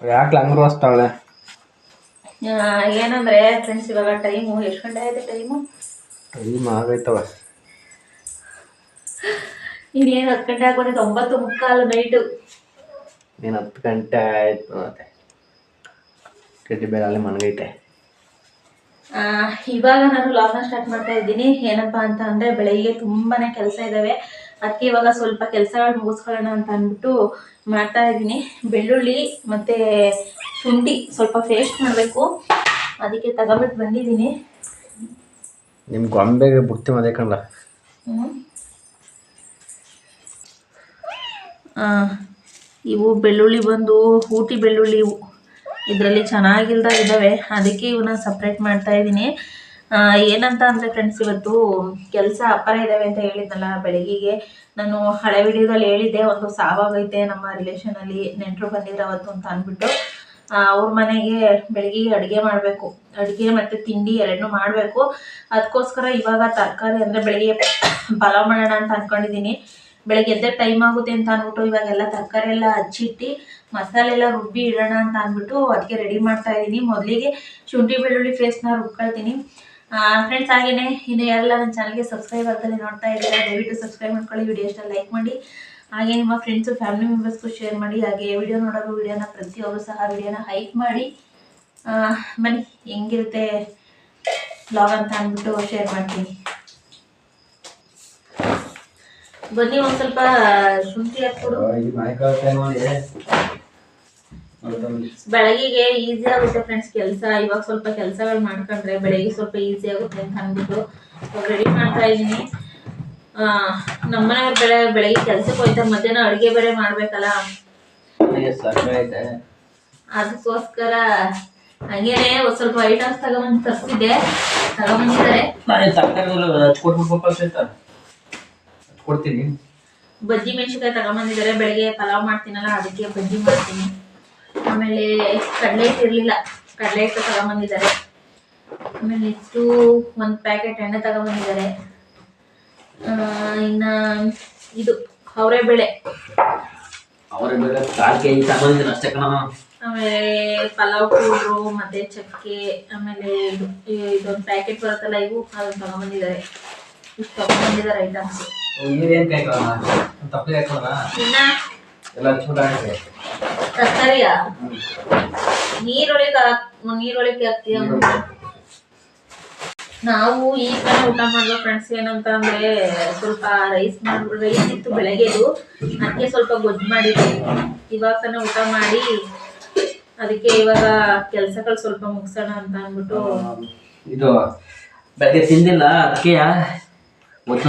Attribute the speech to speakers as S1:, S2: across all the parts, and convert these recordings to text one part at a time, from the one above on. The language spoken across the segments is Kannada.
S1: ಯಾಕೆ ಹಂಗ್ರು ಅಷ್ಟಾಳೆ
S2: ಏನಂದ್ರೆ ಫ್ರೆಂಡ್ಸ್ ಇವಾಗ ಟೈಮು ಎಷ್ಟು ಗಂಟೆ ಆಯ್ತು?
S1: ಟೈಮ್ ಆಗೈತವ.
S2: ಇನ್ನೇನು 10 ಗಂಟೆ ಆಗ್ಬಿಟ್ಟೈತೆ, 9:45 ನೈಟು.
S1: ನೀನು 10 ಗಂಟೆ ಆಯ್ತು ಮತ್ತೆ ಗಡ್ಡಿ ಬೇರೆ ಅಲ್ಲೇ ಮನಗೈತೆ.
S2: ಇವಾಗ ನಾನು ಲಾಗ್ನ ಸ್ಟಾರ್ಟ್ ಮಾಡ್ತಾ ಇದ್ದೀನಿ. ಏನಪ್ಪಾ ಅಂತ ಅಂದರೆ ಬೆಳಗ್ಗೆ ತುಂಬಾ ಕೆಲಸ ಇದ್ದಾವೆ. ಅದಕ್ಕೆ ಇವಾಗ ಸ್ವಲ್ಪ ಕೆಲಸಗಳು ಮುಗಿಸ್ಕೊಳ್ಳೋಣ ಅಂತ ಅಂದ್ಬಿಟ್ಟು ಮಾಡ್ತಾ ಇದ್ದೀನಿ. ಬೆಳ್ಳುಳ್ಳಿ ಮತ್ತು ಶುಂಠಿ ಸ್ವಲ್ಪ ಪೇಸ್ಟ್ ಮಾಡಬೇಕು, ಅದಕ್ಕೆ ತಗೊಬಿಟ್ಟು ಬಂದಿದ್ದೀನಿ.
S1: ನಿಮ್ಮ ಗೊಂಬೆಗೆ ಬುಟ್ಟಿ ಮದೆ ಕಣ್ಣ.
S2: ಇವು ಬೆಳ್ಳುಳ್ಳಿ ಬಂದು ಊಟಿ ಬೆಳ್ಳುಳ್ಳಿ, ಇವು ಇದರಲ್ಲಿ ಚೆನ್ನಾಗಿಲ್ದಾಗಿದ್ದಾವೆ, ಅದಕ್ಕೆ ಇವನ್ನ ಸಪ್ರೇಟ್ ಮಾಡ್ತಾ ಇದ್ದೀನಿ. ಏನಂತ ಅಂದರೆ ಫ್ರೆಂಡ್ಸ್, ಇವತ್ತು ಕೆಲಸ ಅಪಾರ ಇದ್ದಾವೆ ಅಂತ ಹೇಳಿದ್ನಲ್ಲ ಬೆಳಗ್ಗೆಗೆ. ನಾನು ಹಳೆ ವಿಡಿಯೋದಲ್ಲಿ ಹೇಳಿದ್ದೆ, ಒಂದು ಸಾವಾಗೈತೆ ನಮ್ಮ ರಿಲೇಷನಲ್ಲಿ, ನೆಂಟರು ಬಂದಿದ್ರು ಅವತ್ತು ಅಂತ ಅಂದ್ಬಿಟ್ಟು. ಅವ್ರ ಮನೆಗೆ ಬೆಳಗ್ಗೆ ಅಡುಗೆ ಮಾಡಬೇಕು, ಅಡುಗೆ ಮತ್ತು ತಿಂಡಿ ಎರಡನ್ನೂ ಮಾಡಬೇಕು. ಅದಕ್ಕೋಸ್ಕರ ಇವಾಗ ತರಕಾರಿ ಅಂದರೆ ಬೆಳಗ್ಗೆ ಪಲಾವ್ ಮಾಡೋಣ ಅಂತ ಅಂದ್ಕೊಂಡಿದ್ದೀನಿ. ಬೆಳಗ್ಗೆ ಎದ್ದ ಟೈಮ್ ಆಗುತ್ತೆ ಅಂತ ಅಂದ್ಬಿಟ್ಟು ಇವಾಗೆಲ್ಲ ತರಕಾರಿ ಎಲ್ಲ ಹಚ್ಚಿಟ್ಟು ಮಸಾಲೆ ಎಲ್ಲ ರುಬ್ಬಿ ಇಡೋಣ ಅಂತ ಅಂದ್ಬಿಟ್ಟು ಅದಕ್ಕೆ ರೆಡಿ ಮಾಡ್ತಾ ಇದ್ದೀನಿ. ಮೊದಲಿಗೆ ಶುಂಠಿ ಬೆಳ್ಳುಳ್ಳಿ ಪೇಸ್ಟ್ನ ರುಬ್ಕೊಳ್ತೀನಿ. ಫ್ರೆಂಡ್ಸ್, ಹಾಗೆಯೇ ಇನ್ನು ಯಾರೆಲ್ಲ ನನ್ನ ಚಾನಲ್ಗೆ ಸಬ್ಸ್ಕ್ರೈಬ್ ಆಗ್ತದೆ ನೋಡ್ತಾ ಇದ್ದೀರಾ, ದಯವಿಟ್ಟು ಸಬ್ಸ್ಕ್ರೈಬ್ ಮಾಡ್ಕೊಳ್ಳಿ, ವಿಡಿಯೋ ಇಷ್ಟ ಲೈಕ್ ಮಾಡಿ, ಹಾಗೆ ನಿಮ್ಮ ಫ್ರೆಂಡ್ಸು ಫ್ಯಾಮಿಲಿ ಮೆಂಬರ್ಸ್ಗೂ ಶೇರ್ ಮಾಡಿ. ಹಾಗೆ ವಿಡಿಯೋ ನೋಡೋರು ವಿಡಿಯೋನ ಪ್ರತಿಯೊಬ್ಬರು ಸಹ ವಿಡಿಯೋನ ಹೈಕ್ ಮಾಡಿ. ಬನ್ನಿ ಹೆಂಗಿರುತ್ತೆ ಬ್ಲಾಗ್ ಅಂತ ಅಂದ್ಬಿಟ್ಟು ಶೇರ್ ಮಾಡ್ತೀನಿ. ಬನ್ನಿ ಒಂದು ಸ್ವಲ್ಪ ಶುಂಠಿ ಹಾಕ್ಬಿಡು. ಬೆಳಗಿಗೆ ಈಸಿ ಆಗುತ್ತೆ ಫ್ರೆಂಡ್ಸ್ ಕೆಲಸ. ಇವಾಗ ಸ್ವಲ್ಪ ಕೆಲಸಗಳು ಮಾಡ್ಕೊಂಡ್ರೆ ಬೆಳಗ್ಗೆ ಸ್ವಲ್ಪ ಈಸಿ ಆಗುತ್ತೆ ಅಂತ ಅಂದ್ಬಿಟ್ಟು ರೆಡಿ ಮಾಡ್ತಾ ಇದ್ದೀನಿ. ನಮ್ಮನೆಯವ್ರು ಬೆಳಗ್ಗೆ ಕೆಲ್ಸಕ್ಕೆ ಹೋಯ್ತಾರೆ, ಮಧ್ಯಾಹ್ನ ಅಡುಗೆ ಬೇರೆ ಮಾಡ್ಬೇಕಲ್ಲ, ಅದಕ್ಕೋಸ್ಕರ ಹಂಗೇನೆ ಒಂದು ಸ್ವಲ್ಪ ಐಟಮ್ಸ್ ತಗೊಂಬಂದಿದ್ದಾರೆ. ಬಜ್ಜಿ ಮೆಣಸಿನ್ಕಾಯಿ ತಗೊಂಬಂದಿದ್ದಾರೆ. ಬೆಳಗ್ಗೆ ಪಲಾವ್ ಮಾಡ್ತೀನಲ್ಲ ಅದಕ್ಕೆ ಬಜ್ಜಿ ಮಾಡ್ತೀನಿ. ಆಮೇಲೆ ಕಡಲೆ ಹಿಟ್ಟು ಇರಲಿಲ್ಲ, ಕಡಲೆ ಹಿಟ್ಟು ತಗೊಂಬಂದಿದ್ದಾರೆ. ಆಮೇಲೆ ಇಷ್ಟು ಒಂದು ಪ್ಯಾಕೆಟ್ ಎಣ್ಣೆ ತಗೊಂಬಂದಿದ್ದಾರೆ. ಇನ್ನು ಇದು ಅವರೆಬೇಳೆ,
S1: 4 kg ತಗೊಂಡಿದ್ದೀನಿ ಅಷ್ಟೇ ಕಣ.
S2: ಆಮೇಲೆ ಪಲಾವ್ ಪೌಡ್ರು ಮತ್ತು ಚಕ್ಕೆ, ಆಮೇಲೆ ಇದೊಂದು ಪ್ಯಾಕೆಟ್ ಬರುತ್ತಲ್ಲ ಇವು, ಅದನ್ನು ತಗೊಂಬಂದಿದ್ದಾರೆ. ಇಷ್ಟು ತಗೊಂಬಂದಿದ್ದಾರೆ ಐಟಮ್ಸ್. ತರಕಾರಿಯ ನೀರೊಳಗೆ ಹಾಕ್ತೀಯ? ನಾವು ಈ ಕಡೆ ಊಟ ಮಾಡುವ ಫ್ರೆಂಡ್ಸ್. ಏನಂತ ಅಂದ್ರೆ ಸ್ವಲ್ಪ ರೈಸ್ ಇತ್ತು ಬೆಳಗ್ಗೆದು, ಅದಕ್ಕೆ ಸ್ವಲ್ಪ ಗೊಜ್ಜು ಮಾಡಿದ್ವಿ. ಇವಾಗ ತಾನೇ ಊಟ ಮಾಡಿ, ಅದಕ್ಕೆ ಇವಾಗ ಕೆಲಸಗಳು ಸ್ವಲ್ಪ ಮುಗಿಸೋಣ ಅಂತ ಅಂದ್ಬಿಟ್ಟು.
S1: ಇದು ಬೆಳಗ್ಗೆ ತಿಂದಿಲ್ಲ, ಅದಕ್ಕೆ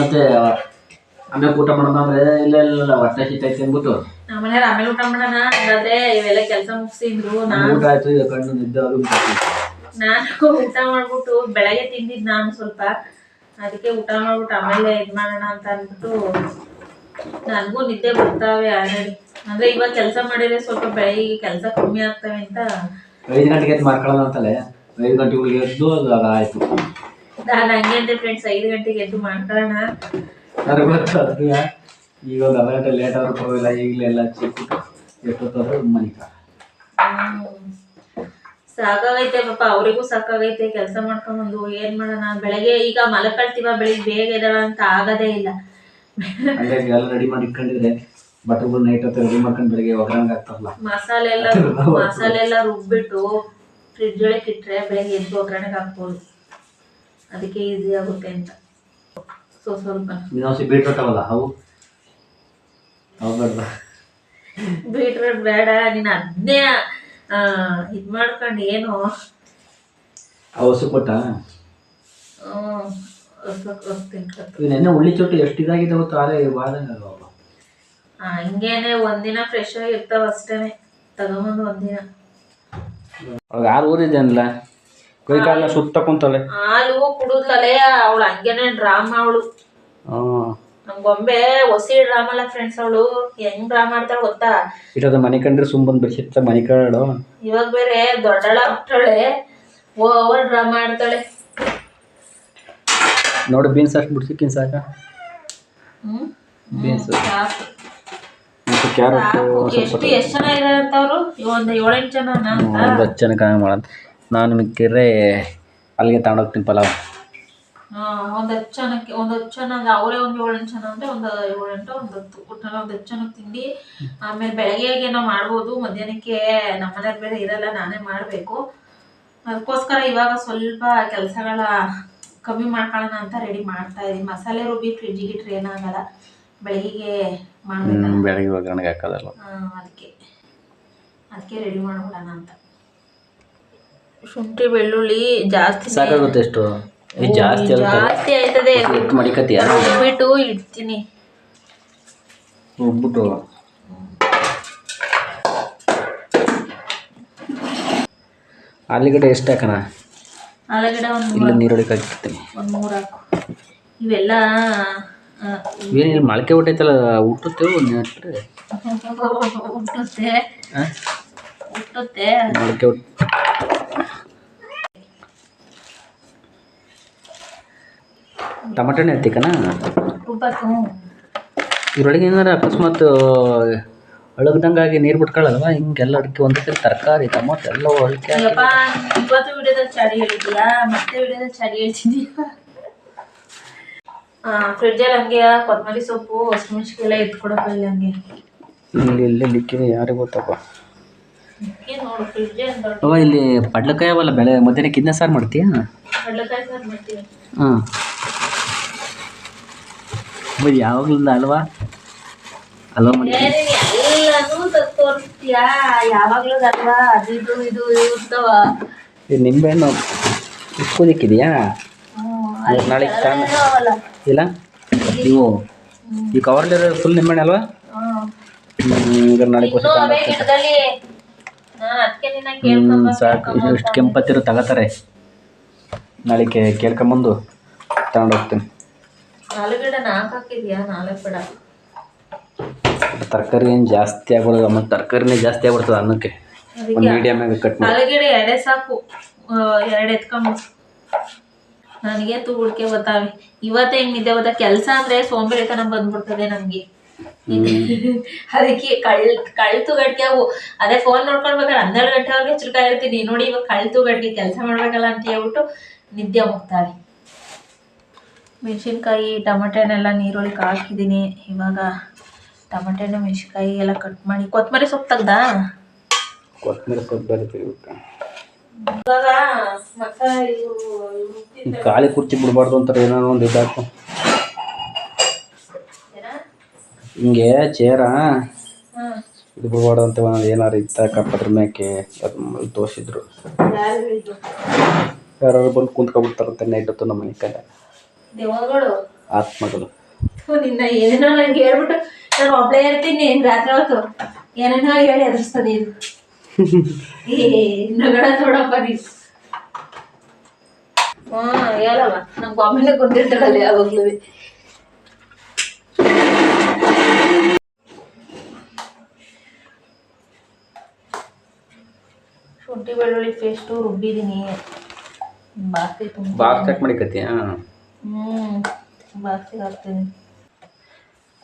S1: ಮತ್ತೆ ಆಮೇಲೆ ಊಟ ಮಾಡೋಣ ಅಂದ್ರೆ ಇಲ್ಲ ಹೊಟ್ಟೆ ಸಿಟ್ಟೈತೆ ಅಂದ್ಬಿಟ್ಟು
S2: ಆಮೇಲೆ ಊಟ ಮಾಡೋಣ ಅಂದ್ರೆ ಇವೆಲ್ಲ ಕೆಲಸ ಮುಗಿಸಿದ್ರು.
S1: ಊಟ ಆಯ್ತು, ಈಗ ಕಣ್ಣು ನಿದ್ದೆ
S2: ನಾನು ಊಟ ಮಾಡ್ಬಿಟ್ಟು ಬೆಳಗ್ಗೆ ತಿಂದಿದ್ದು ನಾನು ಸ್ವಲ್ಪ, ಅದಕ್ಕೆ ಊಟ ಮಾಡ್ಬಿಟ್ಟು ಆಮೇಲೆ ಇದು ಮಾಡೋಣ ಅಂತ ಅಂದ್ಬಿಟ್ಟು. ನನಗೂ ನಿದ್ದೆ ಬರ್ತಾವೆ ಆಲ್ರೆಡಿ. ಅಂದ್ರೆ ಇವಾಗ ಕೆಲಸ ಮಾಡಿದ್ರೆ ಸ್ವಲ್ಪ ಬೆಳಗ್ಗೆ ಕೆಲಸ ಕಮ್ಮಿ ಆಗ್ತವೆ ಅಂತ
S1: 5 ಗಂಟೆಗೆ ಎದ್ದು ಮಾಡ್ಕೊಳ್ಳೋಣ ಅಂತಲೇ 5 ಗಂಟೆಗೆ ಎದ್ದು ಆಯ್ತು.
S2: ನಾನು ಹಂಗೆ ಅಂದ್ರೆ ಫ್ರೆಂಡ್ಸ್ 5 ಗಂಟೆಗೆ ಎದ್ದು ಮಾಡ್ಕೊಳ್ಳೋಣ.
S1: ಈಗ ಒಂದು 1 ಗಂಟೆ ಲೇಟ್ ಆದ್ರೂ ಪರವಾಗಿಲ್ಲ, ಈಗಲೇ ಎಲ್ಲ ಚಿಕ್ಬಿಟ್ಟು ಎಷ್ಟೊತ್ತಾದ್ರೂ ಮನಿಕ
S2: ಸಾಕಾಗೈತೆ ಪಾಪ, ಅವರಿಗೂ ಸಾಕಾಗೈತೆ ಕೆಲಸ ಮಾಡ್ಕೊಂಡ್ಬಂದು. ಏನ್ ಮಾಡೋಣ, ಬೆಳಗ್ಗೆ ಈಗ ಮಲಕೊಳ್ತೀವ, ಬೆಳಿಗ್ಗೆ ಬೇಗ ಎದ್ದೇಳ ಅಂತ ಆಗೋದೇ ಇಲ್ಲ.
S1: ಎಲ್ಲ ರೆಡಿ ಮಾಡಿ ಇಟ್ಕೊಂಡಿದ್ರೆ ಬಟ್ಟೆಗಳು ನೈಟ್ ಹೊತ್ತು ರೆಡಿ ಮಾಡ್ಕೊಂಡು ಬೆಳಿಗ್ಗೆ ಒಗ್ಗರಣೆ ಆಗ್ತಾರಲ್ಲ,
S2: ಮಸಾಲೆ ಎಲ್ಲ ರುಬ್ಬಿಟ್ಟು ಫ್ರಿಡ್ಜ್ ಒಳಗೆ ಇಟ್ಟರೆ ಬೆಳಗ್ಗೆ ಎದ್ದು ಒಗ್ಗರಣೆಗೆ ಹಾಕ್ಬೋದು. ಅದಕ್ಕೆ ಈಸಿ ಆಗುತ್ತೆ ಅಂತ ಸ್ವಲ್ಪ
S1: ಬೀಟ್ರೋಟ್ ಅವಲ್ಲ ಅವು
S2: ಬೀಟ್ರೋಟ್ ಬೇಡ, ನೀನು ಅದನ್ನೇ ಇದು ಮಾಡ್ಕೊಂಡು ಏನು
S1: ಹಸು ಕೊಟ್ಟ. ನೆನ್ನೆ ಉಳ್ಳಿ ಚೊಟ್ಟು ಎಷ್ಟು ಇದಾಗಿದೆ ಗೊತ್ತು, ಆದ್ರೆ
S2: ಹಿಂಗೇನೆ ಒಂದಿನ ಫ್ರೆಶ್ ಆಗಿ ಇರ್ತಾವ ಅಷ್ಟೇನೆ, ತಗೊಂಬಂದು ಒಂದಿನ.
S1: ಯಾರು ಊರಿದೆ ಅನ್ಲ ಕೈಕಾಲ ಸುತ್ತ ಕುಂತಲೆ
S2: ಹಾಲು ಕುಡುದ್ಲಲೆ ಅವಳು, ಹಂಗೇನೆ ಡ್ರಾಮಾ ಅವಳು. ನಮ್ ಗೊಂಬೆ ಹೊಸಿ ಡ್ರಾಮಾ ಅಲ್ಲ ಫ್ರೆಂಡ್ಸ್. ಅವಳು ಹೆಂಗ್ ಡ್ರಾಮಾ ಮಾಡ್ತಾಳೆ ಗೊತ್ತಾ?
S1: ಇರೋದ ಮನೆ ಕಂಡ್ರೆ ಸುಮ್ಮನೆ ಬಿಡಿಸಿರ್ತ ಮನೆ ಕಾಡು.
S2: ಇವಾಗ ಬೇರೆ ದೊಡ್ಡಳ ಬಿಟ್ಟಳೆ, ಓವರ್ ಡ್ರಾಮಾ ಆಡ್ತಾಳೆ
S1: ನೋಡಿ. ಬೀನ್ಸ್ ಅಷ್ಟು ಬಿಡ್ಸಿಕ್ಕಿನ್ ಸಾಕ.
S2: ಬೀನ್ಸ್
S1: ಸ್ವಲ್ಪ ಕ್ಯಾರೆಟ್
S2: ಎಷ್ಟು ಜನ ಇದ್ದಾರೆ ಅಂತ ಅವರು? ಒಂದು 7-8 ಜನ
S1: ಒಂದು 10 ಜನಕ್ಕೆ ಹಂಗೆ ಮಾಡೋದು. ನಾನು ಮಿಕ್ಕಿದ್ರೆ ಅಲ್ಲಿಗೆ ತಗೊಂಡೋಗ್ತೀನಿ ಪಲಾವ್.
S2: ಒಂದು 10 ಜನ ಅವರೇ ಒಂದು 7-8 ಜನ ಅಂದರೆ ಒಂದು 7-8 ಒಂದು 10 ಒಟ್ಟಿನಲ್ಲಿ ಒಂದು 10 ಜನಕ್ಕೆ ತಿಂಡಿ. ಆಮೇಲೆ ಬೆಳಗ್ಗೆಗೆ ನಾವು ಮಾಡ್ಬೋದು, ಮಧ್ಯಾಹ್ನಕ್ಕೆ ನಮ್ಮ ಮನೆಯವ್ರು ಬೇರೆ ಇರಲ್ಲ, ನಾನೇ ಮಾಡಬೇಕು. ಅದಕ್ಕೋಸ್ಕರ ಇವಾಗ ಸ್ವಲ್ಪ ಕೆಲಸಗಳ ಕಮ್ಮಿ ಮಾಡ್ಕೊಳ್ಳೋಣ ಅಂತ ರೆಡಿ ಮಾಡ್ತಾ ಇದ್ದೀನಿ. ಮಸಾಲೆ ರುಬ್ಬಿ ಫ್ರಿಡ್ಜಿಗೆ ಇಟ್ಟರೆ ಏನಾಗಲ್ಲ, ಬೆಳಗ್ಗೆಗೆ ಮಾಡಬೇಕಲ್ಲ,
S1: ಬೆಳಗ್ಗೆ ಒಗ್ಗರಣೆಗೆ ಹಾಕೋದಲ್ಲ.
S2: ಅದಕ್ಕೆ ರೆಡಿ ಮಾಡ್ಬಿಡೋಣ ಅಂತ. ಶುಂಠಿ ಬೆಳ್ಳುಳ್ಳಿ ಜಾಸ್ತಿ
S1: ಸಾಕಾಗುತ್ತೆ. ಎಷ್ಟು ಜಾಸ್ತಿ
S2: ಆಯ್ತದೆ,
S1: ಮಡಿಕತ್ತೀಯ?
S2: ರುಬ್ಬಿಟ್ಟು ಇಡ್ತೀನಿ.
S1: ರುಬ್ಬಿಟ್ಟು ಆಲೂಗಡ್ಡೆ ಎಷ್ಟು ಹಾಕೋಣ?
S2: ಆಲೂಗಡ್ಡೆ
S1: ಇಲ್ಲ ನೀರೊಳಗೆ ಹಾಕಿರ್ತೀನಿ.
S2: ಒಂದು 3 ಹಾಕು. ಇವೆಲ್ಲ
S1: ಏನಿಲ್ಲ, ಮೊಳಕೆ ಹುಟ್ಟೈತಲ್ಲ, ಹುಟ್ಟುತ್ತೇವೆ ಹುಟ್ಟುತ್ತೆ ಮೊಳಕೆ ಟಮಾಟೋನೇ ಹತ್ತಿಕನ ಇದ್ರೊಳಗೆ ಏನಾರ ಅಕಸ್ಮಾತ್ ಅಳಗ್ದಂಗಾಗಿ ನೀರು ಬಿಟ್ಕೊಳ್ಳಲ್ವ? ಹಿಂಗೆಲ್ಲ ಅಡಿಕೆ ಒಂದಕ್ಕೆ ತರಕಾರಿ ಟೊಮೊಟೊ ಎಲ್ಲ ಒಳಕೆ
S2: ಇವತ್ತು ವಿಡಿಯೋದಲ್ಲಿ ಚಳಿ ಹೇಳಿದ್ಯಾ, ಮತ್ತೆ ವಿಡಿಯೋದಲ್ಲಿ ಚಳಿ ಹೇಳ್ತಿದ್ದೀಯ. ಫ್ರಿಡ್ಜಲ್ಲಿ ಹಂಗೆ ಕೊತ್ತಂಬರಿ ಸೊಪ್ಪು ಹಸಿಮೆಣ್ಸಿಗೆಲ್ಲ ಎತ್ಕೊಡಪ್ಪ. ಇಲ್ಲಿ ಹಂಗೆ
S1: ಇಲ್ಲಿ ಲಿಕ್ಕಿದೆ, ಯಾರಿಗೆ ಗೊತ್ತಪ್ಪ.
S2: ನೋಡು ಫ್ರಿಡ್ಜ್ ಅಂತ.
S1: ಇಲ್ಲಿ ಪಡ್ಲಕಾಯಿ ಅವಲ್ಲ, ಬೆಳೆ ಮಧ್ಯಾಹ್ನ ಕಿದ್ನ ಸಾರು ಮಾಡ್ತೀಯಾ?
S2: ಕಡಲೆಕಾಯಿ ಸಾರು ಮಾಡ್ತೀವಿ.
S1: ಯಾವಾಗ್ಲಿಂದ ಅಲ್ವಾ ಮಾಡಿ
S2: ಎಲ್ಲನೂ ತೋರಿಸ್ತೀಯಾ? ಯಾವಾಗ್ಲೂ ಅಲ್ವಾ? ಅದು ಇದು ಇರ್ತಾವ.
S1: ನಿಂಬೆಹಣ್ಣು ಇಟ್ಕೋದಿಕ್ಕಿದೆಯಾ? ನಾಳೆ ಇಲ್ಲ, ನೀವು ಈ ಕವರ್ಲಿರೋ ಫುಲ್ ನಿಂಬೆಹಣ್ಣು ಅಲ್ವಾ? ನಾಳೆ ಸಾಕು. ಇಷ್ಟು ಕೆಂಪತ್ತಿರೋ ತಗೋತಾರೆ, ನಾಳೆ ಕೇಳ್ಕೊಂಬಂದು ತಗೊಂಡೋಗ್ತೀನಿ.
S2: ಆಲೂಗಡ್ಡೆ 4 ಹಾಕಿದ್ಯಾ? 4 ಬೇಡ.
S1: ತರಕಾರಿ ಏನು ಜಾಸ್ತಿ ಆಗ್ಬಿಡೋದು, ಮತ್ತು ತರಕಾರಿನೇ ಜಾಸ್ತಿ ಆಗ್ಬಿಡ್ತದೆ ಅನ್ನಕ್ಕೆ. ಒಂದು ಮೀಡಿಯಮ್ ಆಗಿ ಕಟ್ ಮಾಡಿ.
S2: ಆಲೂಗಡ್ಡೆ 2 ಸಾಕು, 2 ಎತ್ಕೊಂಬ. ನನಗೆ ತೂಗುಡ್ಕೆ ಬರ್ತಾವೆ. ಇವತ್ತೇ ಹಿಂಗೆ ನಿದ್ದೆ ಬರ್ತಾ, ಕೆಲಸ ಅಂದರೆ ಸೋಂಬೇರಿತನ ಬಂದ್ಬಿಡ್ತದೆ ನಮಗೆ. ಅದಕ್ಕೆ ಕಳ್ತು ಗಟ್ಟಿಗೆ ಅವು. ಅದೇ ಫೋನ್ ನೋಡ್ಕೊಳ್ಬೇಕಾದ್ರೆ 12 ಗಂಟೆವರೆಗೆ ಚುರುಕಾಗಿ ಇರ್ತೀನಿ. ನೋಡಿ ಇವಾಗ ಕಳ್ತು ಗಟ್ಟಿಗೆ ಕೆಲಸ ಮಾಡ್ಬೇಕಲ್ಲ ಅಂತ ಹೇಳ್ಬಿಟ್ಟು ನಿದ್ದೆ ಹೋಗ್ತಾರೆ. ಮೆಣಸಿನ್ಕಾಯಿ ಟೊಮೆಟೊನೆಲ್ಲ ನೀರೊಳಗೆ ಹಾಕಿದ್ದೀನಿ. ಇವಾಗ ಟೊಮೆಟೊನ ಮೆಣಸಿನ್ಕಾಯಿ ಎಲ್ಲ ಕಟ್ ಮಾಡಿ, ಕೊತ್ತಂಬರಿ ಸೊಪ್ಪು ತೆಗ್ದಾ?
S1: ಕೊತ್ತಂಬರಿ ಸೊಪ್ಪು ಬರುತ್ತೆ
S2: ಇವಾಗ ಮಸಾಲೆ
S1: ಖಾಲಿ ಕುರ್ಚಿ ಬಿಡಬಾರ್ದು ಅಂತಾರೆ, ಏನೋ ಒಂದು ಇದಾಕು ಹಿಂಗೆ ಚೇರ ಇದು ಬಿಡಬಾರ್ದು ಅಂತ ಏನಾರು ಇತ್ತಕ್ಕ ಅದ್ರ ಮ್ಯಾಕೆ ಅದು ತೋರಿಸಿದ್ರು. ಯಾರು ಬಂದು ಕುಂತ್ಕೊಬಿಡ್ತಾರಂತೆ ನೈಟ್ ಹೊತ್ತು ನಮ್ಮ ಮನೆ ಕಡೆ
S2: ದೇವಗಳು
S1: ಆತ್ಮಗಳು.
S2: ನಿನ್ನ ಏನೇನೋ ನನಗೆ ಹೇಳ್ಬಿಟ್ಟು ನಾನು ಒಬ್ಬಳೇ ಇರ್ತೀನಿ ರಾತ್ರಿ ಹೊತ್ತು, ಏನೇನೋ ಹೇಳಿ ಎದುರಿಸ್ತದೆ ಇದು. ನಗಡ ನೋಡಪ್ಪ ನೀನು. ಹೇಳವ, ನಂಗೆ ಆಮೇಲೆ ಗೊತ್ತಿರ್ತಾರಲ್ಲ ಯಾವಾಗ್ಲೂ. ಶುಂಠಿ ಬೆಳ್ಳುಳ್ಳಿ ಪೇಸ್ಟು ರುಬ್ಬಿದ್ದೀನಿ. ಬಾಕ್ಸಿ ತುಂಬ
S1: ಬಾಕ್ಸ್ ಕಟ್ ಮಾಡಿಕತ್ತೀಯ?
S2: ಬಾಕ್ಸಿಗೆ ಹಾಕ್ತೀನಿ.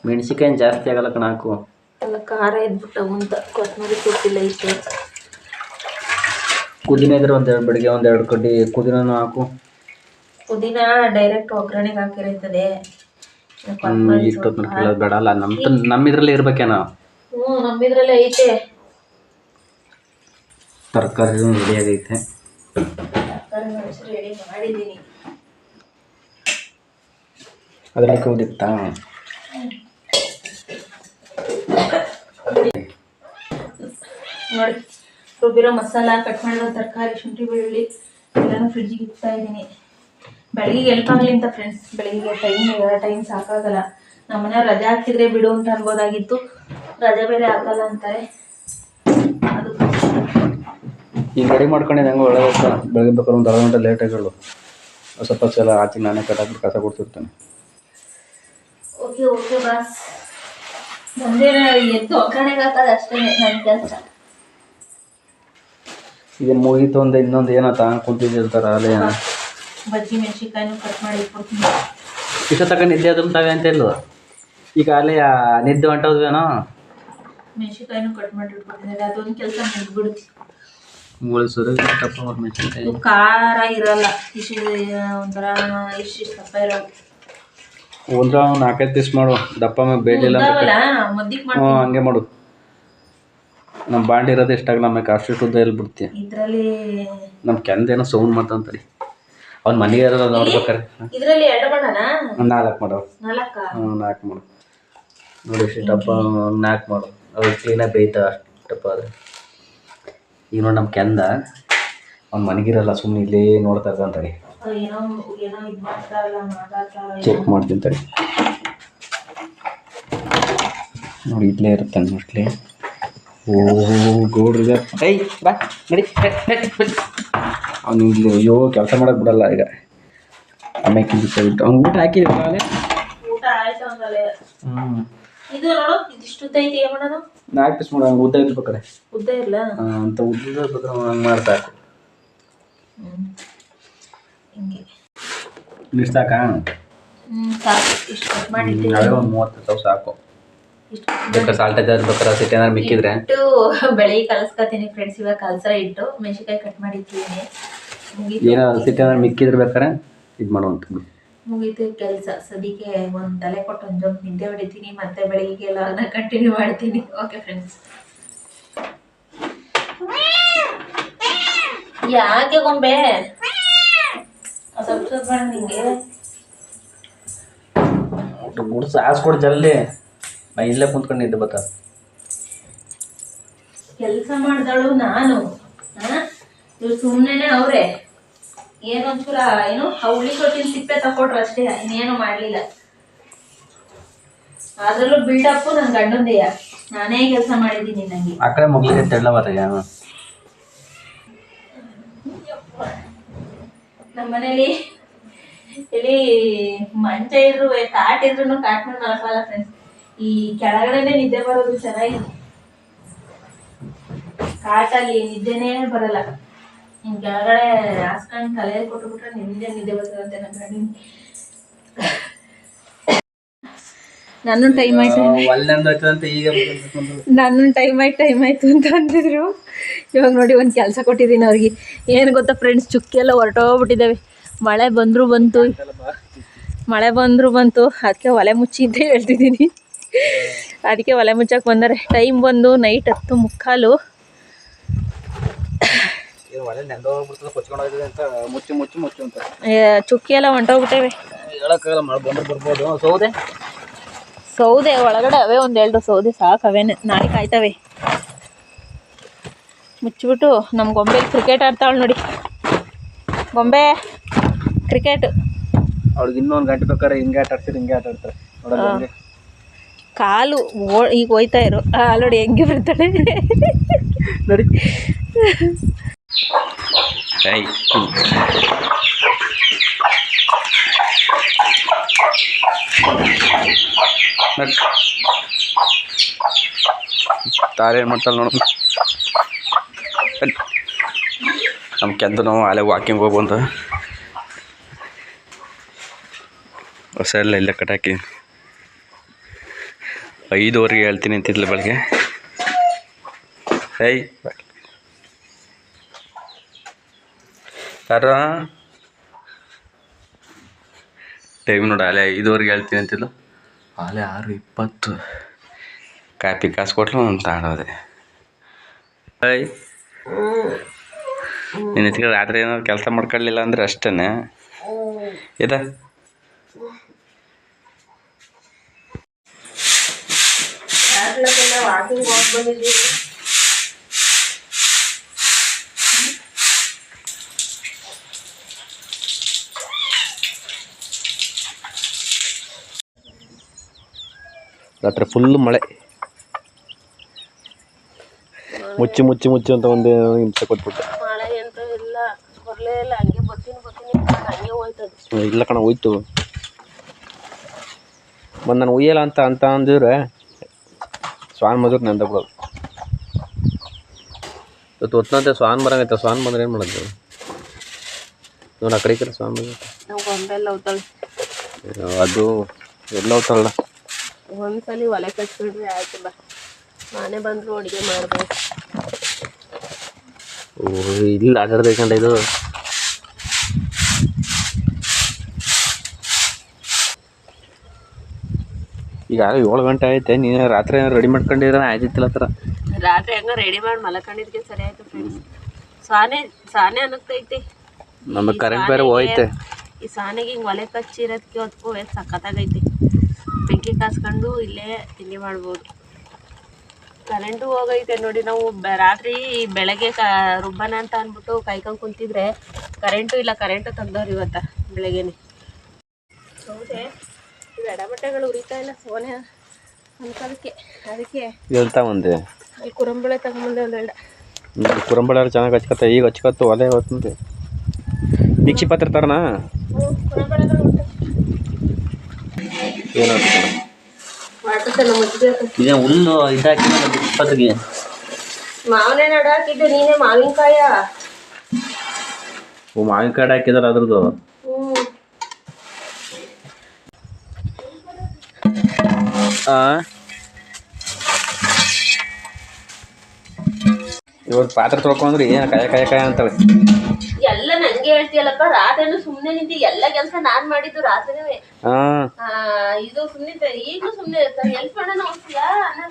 S1: ಮೆಣಸಿನ್ಕಾಯಿ ಜಾಸ್ತಿ ಆಗಲ್ಲ ಕಣ, ಹಾಕು.
S2: ಎಲ್ಲ ಖಾರ ಇದ್ಬಿಟ್ಟವು ಅಂತ ಕೊತ್ತಂಬರಿ ಸೊಪ್ಪಿಲ್ಲ ಇತ್ತು.
S1: ಪುದೀನ ಇದ್ರೆ ಬೆಳಿಗ್ಗೆ 1-2 ಕಡ್ಡಿ ಪುದೀನೂ ಹಾಕು.
S2: ಪುದೀನ ಡೈರೆಕ್ಟ್ ಒಗ್ಗರಣೆಗೆ ಹಾಕಿರ್ತದೆ.
S1: ಇಷ್ಟೊತ್ತು ಬೇಡಲ್ಲ, ನಮ್ಮಿದ್ರಲ್ಲೇ ಇರ್ಬೇಕೇನೋ.
S2: ನಮ್ಮಿದ್ರಲ್ಲೇ ಐತೆ.
S1: ತರಕಾರಿ ರೆಡಿ ಆಗೈತೆ,
S2: ರೆಡಿ ಮಾಡಿದ್ದೀನಿ.
S1: ಅದರಲ್ಲಿ ಕೌದಿತ್ತಾ?
S2: ನೋಡಿ ರುಬ್ಬಿರೋ ಮಸಾಲ, ಕಟ್ ಮಾಡಿರೋ ತರಕಾರಿ, ಶುಂಠಿ ಬೆಳ್ಳುಳ್ಳಿ ಎಲ್ಲನೂ ಫ್ರಿಡ್ಜಿಗೆ ಇಡ್ತಾ ಇದ್ದೀನಿ. ಬೆಳಗ್ಗೆ ಹೆಲ್ಪ್ ಆಗಲಿ ಅಂತ ಫ್ರೆಂಡ್ಸ್. ಬೆಳಗ್ಗೆ ಟೈಮ್ ಸಾಕಾಗಲ್ಲ. ನಮ್ಮ ಮನೆಯವ್ರು ರಜೆ ಹಾಕಿದ್ರೆ ಬಿಡು ಅಂತ ಅನ್ಬೋದಾಗಿತ್ತು, ರಜೆ ಬೇರೆ ಆಗಲ್ಲ ಅಂತಾರೆ. ಅದು
S1: ಈಗ ರೆಡಿ ಮಾಡ್ಕೊಂಡಿದ್ದೆ ಹಂಗೆ ಒಳಗೆ ಬೆಳಗ್ಗೆ ಬೇಕಾದ್ರೆ ಒಂದು 1/2 ಗಂಟೆ ಲೇಟ್ ಆಗಿಗಳು. ಸ್ವಲ್ಪ ಎಲ್ಲ ಆಚೆ ನಾನೇ ಕಟ್ಟಾಕ್ಬಿಟ್ಟು ಕಸ ಕೊಡ್ತಿರ್ತೇನೆ.
S2: ಓಕೆ ಬಾಸ್, ಮುಂದೆ ಎದ್ದು ಒಗ್ಗರಣೆಗೆ ಹಾಕೋದು ಅಷ್ಟೇ ನನ್ನ ಕೆಲಸ.
S1: ಇದು ಮುಗೀತು ಒಂದು ಇನ್ನೊಂದು ಏನೋ ತಗೊಂಡು ಕುಂತಿದ್ದಿರ್ತಾರೆ ಅಲ್ಲೇ
S2: ಬಜ್ಜಿ ಮೆಣಸಿನ್ಕಾಯಿನೂ ಕಟ್ ಮಾಡಿ ಇಟ್ಕೊಡ್ತೀನಿ.
S1: ಇಷ್ಟ ತಕ್ಕ ನಿದ್ದೆ ಅದನ್ನು ತಾವೇ ಅಂತ ಇಲ್ವ? ಈಗ ಅಲ್ಲೇ ನಿದ್ದೆ ಹೊಂಟೋದ್ವೇನೋ?
S2: ಮೆಣಸಿನ್ಕಾಯಿನೂ ಕಟ್ ಮಾಡಿ ಇಟ್ಕೊಂಡಿದ್ದಾರೆ. ಅದೊಂದು ಕೆಲಸ ಮುಗಿದ್ಬಿಡುತ್ತೆ.
S1: ಉಳಿಸೋದು ದಪ್ಪ ಮಾಡಿ ಮೆಣಸಿನ್ಕಾಯಿ
S2: ಇವು ಖಾರ ಇರಲ್ಲ, ಇಷ್ಟು ಒಂಥರ ಇಷ್ಟು ದಪ್ಪ ಇರೋದು.
S1: ಒಂದು 4-5 ಪೀಸ್ ಮಾಡು, ದಪ್ಪ ಬೇಲಿಲ್ಲ
S2: ಮದ್ದಿಗೆ
S1: ಹಂಗೆ ಮಾಡು. ನಮ್ಮ ಬಾಂಡ್ ಇರೋದು ಎಷ್ಟಾಗಲ್ಲ, ಆಮೇಲೆ ಅಷ್ಟು ಉದ್ದ ಎಲ್ಲಿ ಬಿಡ್ತೀಯ.
S2: ಇದರಲ್ಲಿ
S1: ನಮ್ಮ ಕೆಂದೇನೋ ಸೌಂಡ್ ಮಾಡ್ತಂತರಿ. ಅವ್ನ ಮನೆಗೆ ಇರೋದು ನೋಡ್ಬೇಕಾರೆ.
S2: ಇದರಲ್ಲಿ 2 ಮಾಡೋಣ,
S1: 4 ಮಾಡು. 4 ಮಾಡು ನೋಡಿ. ಇಷ್ಟು ದಪ್ಪ 4 ಮಾಡು. ಅವ್ರು ಕ್ಲೀನಾಗಿ ಬೇಯ್ತಾ ಅಷ್ಟಪ್ಪ. ಆದರೆ ಈಗ ನೋಡಿ ನಮ್ಮ ಕೆಂದ ಅವ್ನ ಮನೆಗಿರಲ್ಲ, ಸುಮ್ಮನೆ ಇಲ್ಲೇ ನೋಡ್ತಾ ಇರ್ತಾನೆ. ಚೆಕ್ ಮಾಡ್ತೀನಿ ತಡಿ. ನೋಡಿ ಇಲ್ಲೇ ಇರ್ತಾನೆ ಮೋಸ್ಟ್ಲಿ. ಗೌಡ್ರಿಗೆ ಬಾ ನಡಿ ಅವ್ನು ಇಲ್ಲಿ. ಅಯ್ಯೋ ಕೆಲಸ ಮಾಡಕ್ಕೆ ಬಿಡಲ್ಲ ಈಗ. ಆಮೇಲೆ ಬಿಟ್ಟು ಅವ್ನು ಊಟ ಹಾಕಿದ್ವಿ.
S2: ಊಟ ಆಯ್ತು ಅಂದಲೇ. ಇದು ನೋಡು, ಇದಿಷ್ಟು ಉದ್ದ ಐತಿ. ಏನು ಮಾಡೋದು?
S1: 4 ಪೀಸ್ ಮಾಡೋಣ. ಉದ್ದ ಇರ್ಬೇಕಾರೆ
S2: ಉದ್ದ ಇಲ್ಲ
S1: ಅಂತ ಉದ್ದ ಇರ್ಬೇಕಾರೆ ಹಂಗೆ ಮಾಡ್ಸಾಕು.
S2: ಹಿಂಗೆ
S1: ಇಷ್ಟು ಸಾಕಾ?
S2: ಸಾಕು. ಇಷ್ಟು ಕಟ್ ಮಾಡಿದ್ದೀನಿ.
S1: ನಾವೇ ಒಂದು 30 ಸಾಕು. ಬೇಕಾದ್ರೆ ಸಾಲ್ಟ್ ಬೇಕಾದ್ರೆ ಸಿಟ್ಟು ಏನಾದ್ರು ಮಿಕ್ಕಿದ್ರೆ
S2: ಬೆಳಿಗ್ಗೆ ಕಲಸ್ಕೊತೀನಿ ಫ್ರೆಂಡ್ಸ್. ಇವಾಗ ಕಲಸ ಇಟ್ಟು ಮೆಣಸಿನ್ಕಾಯಿ ಕಟ್ ಮಾಡಿದ್ದೀನಿ.
S1: ಏನಾದ್ರು ಸಿಟ್ಟು ಏನಾದ್ರು ಮಿಕ್ಕಿದ್ರೆ ಬೇಕಾರೆ ಇದು ಮಾಡುವಂತ.
S2: ಮುಗೀತು ಕೆಲಸ. ಸದ್ಯಕ್ಕೆ ಒಂದು ತಲೆ ಕೊಟ್ಟು ಒಂದು ಜಂಪ್ ನಿದ್ದೆ ಹೊಡಿತೀನಿ, ಮತ್ತೆ ಬೆಳಿಗ್ಗೆಲ್ಲ ಕಂಟಿನ್ಯೂ ಮಾಡ್ತೀನಿ. Okay friends. ಯಾಕೆ ಗೊಂಬೆ ಸ್ವಲ್ಪ ನಿಂಗೆ
S1: ಗುಡ್ಸ್ ಹಾಸ್ಕೊಡು ಜಲ್ದಿ. ನಾ ಇಲ್ಲೇ ಕುಂತ್ಕೊಂಡು ನಿದ್ದೆ ಬತ್ತ.
S2: ಕೆಲಸ ಮಾಡ್ದಳು ನಾನು. ಇವ್ರು ಸುಮ್ಮನೆ ಅವ್ರೆ ಏನೊಂಚೂರ ಏನು ಹುಳಿ ಕೊಟ್ಟಿನ ಸಿಪ್ಪೆ ತಕೊಟ್ರು ಅಷ್ಟೇ, ಇನ್ನೇನು ಮಾಡ್ಲಿಲ್ಲ. ಅದ್ರಲ್ಲೂ ಬಿಲ್ಡಪ್ ನನ್ ಗಂಡಂದೆಯ. ನಾನೇ ಕೆಲಸ ಮಾಡಿದ್ದೀನಿ. ನಂಗೆ
S1: ಆ ಕಡೆ ಮಕ್ಕಳಿಗೆ ತೆಳ್ಳ ಬರ್ತದೆ.
S2: ನಮ್ಮ ಮನೇಲಿ ಇಲ್ಲಿ ಮಂಚ ಇದ್ರು ಕಾಟ್ ಇದ್ರು ಕಾಟ್ ಮೇಲೆ ಮಲಕಲ್ಲ ಫ್ರೆಂಡ್ಸ್. ಈ ಕೆಳಗಡೆನೆ ನಿದ್ದೆ ಬರೋದು ಚೆನ್ನಾಗಿ. ಕಾಟಲ್ಲಿ ನಿದ್ದೆನೇ ಬರಲ್ಲ. ಹಿಂಗೆ ಕೆಳಗಡೆ ಹಾಸ್ಕೊಂಡು ತಲೆ ಕೊಟ್ಟುಬಿಟ್ರೆ ನಿದ್ದೆ ಬರ್ತದಂತೆ ನನ್ನ ಗಂಡಿನ. ನನ್ನ ಟೈಮ್ ಆಯ್ತು ಟೈಮ್ ಆಯ್ತು ಅಂತ ಅಂತಿದ್ರು. ಇವಾಗ ನೋಡಿ ಒಂದು ಕೆಲಸ ಕೊಟ್ಟಿದ್ದೀನಿ ಅವ್ರಿಗೆ. ಏನು ಗೊತ್ತಾ ಫ್ರೆಂಡ್ಸ್, ಚುಕ್ಕಿ ಎಲ್ಲ ಹೊರಟೋಗ್ಬಿಟ್ಟಿದ್ದಾವೆ. ಮಳೆ ಬಂದರೂ ಬಂತು, ಅದಕ್ಕೆ ಒಲೆ ಮುಚ್ಚಿ ಅಂತ ಹೇಳ್ತಿದ್ದೀನಿ. ಅದಕ್ಕೆ ಒಲೆ ಮುಚ್ಚಕ್ಕೆ ಬಂದರೆ. ಟೈಮ್ ಬಂದು ನೈಟ್ 10:15. ಚುಕ್ಕಿ ಎಲ್ಲ ಹೊಂಟೋಗ್ಬಿಟ್ಟೇವೆ. ಸೌದೆ ಒಳಗಡೆ ಅವೇ 1-2 ಸೌದೆ ಸಾಕು. ಅವೇನೆ ನಾಳೆ ಕಾಯ್ತವೆ. ಮುಚ್ಚಿಬಿಟ್ಟು ನಮ್ಮ ಗೊಂಬೆ ಕ್ರಿಕೆಟ್ ಆಡ್ತಾವಳು ನೋಡಿ. ಗೊಂಬೆ ಕ್ರಿಕೆಟ್.
S1: ಅವ್ಳಿಗೆ ಇನ್ನೊಂದು ಗಂಟೆ ಬೇಕಾದ್ರೆ ಹಿಂಗೆ ಆಟ ಆಡ್ತಾರೆ, ಹಿಂಗೆ ಆಟ ಆಡ್ತಾರೆ.
S2: ಕಾಲು ಈಗ ಹೋಯ್ತಾ ಇರು. ನೋಡಿ ಹೆಂಗೆ ಬರ್ತಾಳೆ
S1: ನೋಡಿ. ತಾರೆ ಏನು ಮಾಡ್ತಾಳೆ ನೋಡು. ನಮ್ಮ ಕೆಂದು ನಾವು ಅಲ್ಲೇ ವಾಕಿಂಗ್ ಹೋಗ್ಬಂತ ಹೊಸ ಎಲ್ಲ ಇಲ್ಲೇ ಕಟಾಕಿ 5:15 ಹೇಳ್ತೀನಿ ಅಂತಿದ್ಲು ಬೆಳಗ್ಗೆ. ಯಾರ ಟೈಮ್ ನೋಡ ಅಲ್ಲೇ 5:15 ಹೇಳ್ತೀನಿ ಅಂತಿದ್ಲು. ಅಲ್ಲೇ 6:20 ಕಾಪಿ ಕಾಸು ಕೊಟ್ಲು ಅಂತ ಆಡೋದೆ. ನೀನು ಎತ್ಕೊಂಡು ರಾತ್ರಿ ಏನಾದ್ರು ಕೆಲಸ ಮಾಡ್ಕೊಳ್ಳಿಲ್ಲ ಅಂದರೆ ಅಷ್ಟೇ ಇದ.
S2: ವಾಕಿಂಗ್ ಹೋಗಿ ಬಂದಿದ್ದೀವಿ.
S1: ರಾತ್ರಿ ಫುಲ್ ಮಳೆ. ಮುಚ್ಚಿ ಅಂತ ಒಂದು ಹಿಂಸೆ ಕೊಟ್ಬಿಟ್ಟು.
S2: ಮಳೆ ಅಂತ ಇಲ್ಲ, ಬರಲೇ ಇಲ್ಲ. ಹಂಗೆ ಬರ್ತೀನಿ ಹಂಗೆ ಹೋಯ್ತದೆ.
S1: ಇಲ್ಲ ಕಣ, ಹೋಯ್ತು. ಮತ್ತು ನಾನು ಒಯ್ಯಲ್ಲ ಅಂತ ಅಂದಿದ್ರೆ ಸ್ವಾನ್ ಮಧುರ್ ನಂದ ಬಿಡೋದು. ಇವತ್ತು ಹೊತ್ತಂತೆ ಸ್ವಾನ್ ಬರಂಗೈತೆ. ಸ್ವಾನ್ ಬಂದ್ರೆ ಏನು ಮಾಡೋದು ನೋಡಿ. ಆ ಕಡೆ ಸ್ವಾನ್ ಬಂದೈತೆ.
S2: ಗೊಂಬೆಲ್ಲ ಹೋಗ್ತಾಳೆ.
S1: ಅದು ಎಲ್ಲ ಹೋಗ್ತಾಳಲ್ಲ.
S2: ಒಂದ್ಸಲಿ ಒಲೆ ಕಟ್ಬಿಡ್ರಿ ಆಯ್ತು. ಬಾ ನಾನೇ ಬಂದರೂ ಅಡುಗೆ ಮಾಡಬೇಕು.
S1: ಇಲ್ಲ ಆಟಾಡ್ಬೇಕಂಡ ಇದು. ಈಗ 7 ಗಂಟೆ ಐತೆ, ನೀನು ರಾತ್ರಿ ರೆಡಿ ಮಾಡ್ಕೊಂಡಿದ್ರೆ ಆಯ್ತಿತ್ತಿಲ್ಲ ಥರ.
S2: ರಾತ್ರಿ ಹಂಗ ರೆಡಿ ಮಾಡಿ ಮಲಕೊಂಡಿದ್ಕೆ ಸರಿ ಆಯ್ತು ಫ್ರೆಂಡ್ಸ್. ಸಾನೆ ಅನ್ನಕ್ತೈತಿ.
S1: ನಮಗೆ ಕರೆಂಟ್ ಬೇರೆ ಹೋಯ್ತೆ.
S2: ಈ ಸಾನೆಗೆ ಹಿಂಗೆ ಒಲೆ ಕಚ್ಚಿರೋದಕ್ಕೆ ಹೊತ್ಕೋ ಸಖತ್ತಾಗೈತಿ. ಬೆಂಕಿ ಕಾಸ್ಕೊಂಡು ಇಲ್ಲೇ ತಿಂಡಿ ಮಾಡ್ಬೋದು. ಕರೆಂಟು ಹೋಗೈತೆ ನೋಡಿ. ನಾವು ರಾತ್ರಿ ಬೆಳಗ್ಗೆ ರುಬ್ಬನ ಅಂತ ಅಂದ್ಬಿಟ್ಟು ಕಾಯ್ಕೊಂಡು ಕುಂತಿದ್ರೆ ಕರೆಂಟು ಇಲ್ಲ. ಕರೆಂಟು ತೆಗ್ದವ್ರು ಇವತ್ತ ಬೆಳಗ್ಗೆನೆ. ಹೌದೇ ಇವು ಎಡಬಟ್ಟೆಗಳು ಉರಿತಾ ಇಲ್ಲ ಸೋನೆ ಅನ್ಕೋದಕ್ಕೆ. ಅದಕ್ಕೆ
S1: ಹೇಳ್ತಾ ಒಂದೆ
S2: ಈ ಕುರಂಬಳೆ ತಗೊಂಬಂದೆ ಒಂದೆರಡು.
S1: ಕುರಂಬಳೆ ಚೆನ್ನಾಗಿ ಹಚ್ಕೊತ. ಈಗ ಹಚ್ಕೊತ್ತು ಒಲೆ ಹೊತ್ತಂತೆ. ಮಿಕ್ಸಿ ಪಾತ್ರೆ ತರಣ
S2: ಕುರಂಬಳೆಗಳು ಉಂಟು.
S1: ಇದೇ ಹುಲ್ಲು ಇದಾಕಿ ಪಾತ್ರೆಗೆ
S2: ಮಾವನೇ ನಡು ಹಾಕಿದ್ದೆ. ನೀನೇ ಮಾವಿನಕಾಯ
S1: ಮಾವಿನಕಾಯಿ ಹಾಕಿದಾರೆ ಅದ್ರದ್ದು. ಇವತ್ತು ಪಾತ್ರೆ ತೊಳ್ಕೊಂಡ್ರೆ ಏನು ಕಾಯ ಅಂತಾಳೆ.
S2: ಎಲ್ಲ ನಂಗೆ ಹೇಳ್ತೀಯಲ್ಲಪ್ಪ. ರಾತ್ರಿನೂ ಸುಮ್ನೆ ನಿಂತಿ. ಎಲ್ಲ ಕೆಲಸ ನಾನ್ ಮಾಡಿದ್ದು ರಾತ್ರಿನೇ. ಇದು ಸುಮ್ನೆ ಈಗಲೂ ಸುಮ್ನೆ ಇರ್ತಾರೆ. ಎಲ್ಪ್ ಮಾಡೋಣ ಹೋಗ್ತೀಯಾ?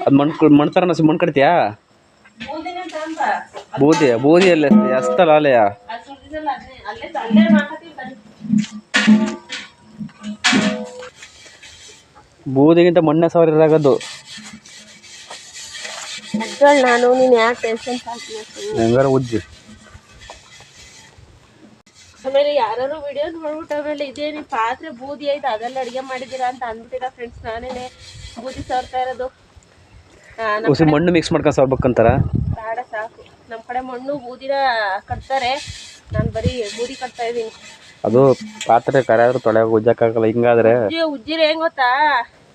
S1: ಅದು ಮಣ್ಣು ತರ ಮಣ್ಣು ಕಟ್ತೀಯಾ? ಬೂದಿ ಅಲ್ಲೇ ಅಸ್ತಲ್ಲ ಅಲೆಯ. ಬೂದಿಗಿಂತ ಮಣ್ಣೆ ಸಾವಿರ ಇರಾಗದು.
S2: ನಾನು ನೀನು ಯಾಕೆ ಟೆನ್ಷನ್
S1: ಹೆಂಗಾರ ಉಜ್ಜಿ.
S2: ಆಮೇಲೆ ಯಾರು ವಿಡಿಯೋ ನೋಡ್ಬಿಟ್ಟು ಆಮೇಲೆ ಇದೇನು ಪಾತ್ರೆ ಬೂದಿ ಆಯ್ತು ಅದೆಲ್ಲ ಅಡುಗೆ ಮಾಡಿದ್ದೀರಾ ಅಂತ ಅಂದ್ಬಿಟ್ಟಿರ ಫ್ರೆಂಡ್ಸ್. ನಾನೇನೆ ಬೂದಿ ಸಾರ್ತಾ ಇರೋದು.
S1: ಮಣ್ಣು ಮಿಕ್ಸ್ ಮಾಡ್ಕೊಂಡು ಸಾರ್ಬೇಕಂತಾರ.
S2: ಬೇಡ ಸಾಕು. ನಮ್ಮ ಕಡೆ ಮಣ್ಣು ಬೂದಿನ ಕಟ್ತಾರೆ. ನಾನು ಬರೀ ಬೂದಿ ಕಟ್ತಾ ಇದ್ದೀನಿ.
S1: ಅದು ಪಾತ್ರೆ ಕರೆಯಾದ್ರೂ ತೊಳೆಯಾಗ ಉಜ್ಜಕ್ಕಾಗಲ್ಲ. ಹಿಂಗಾದ್ರೆ
S2: ಉಜ್ಜಿರ ಹೆಂಗ್ ಗೊತ್ತಾ,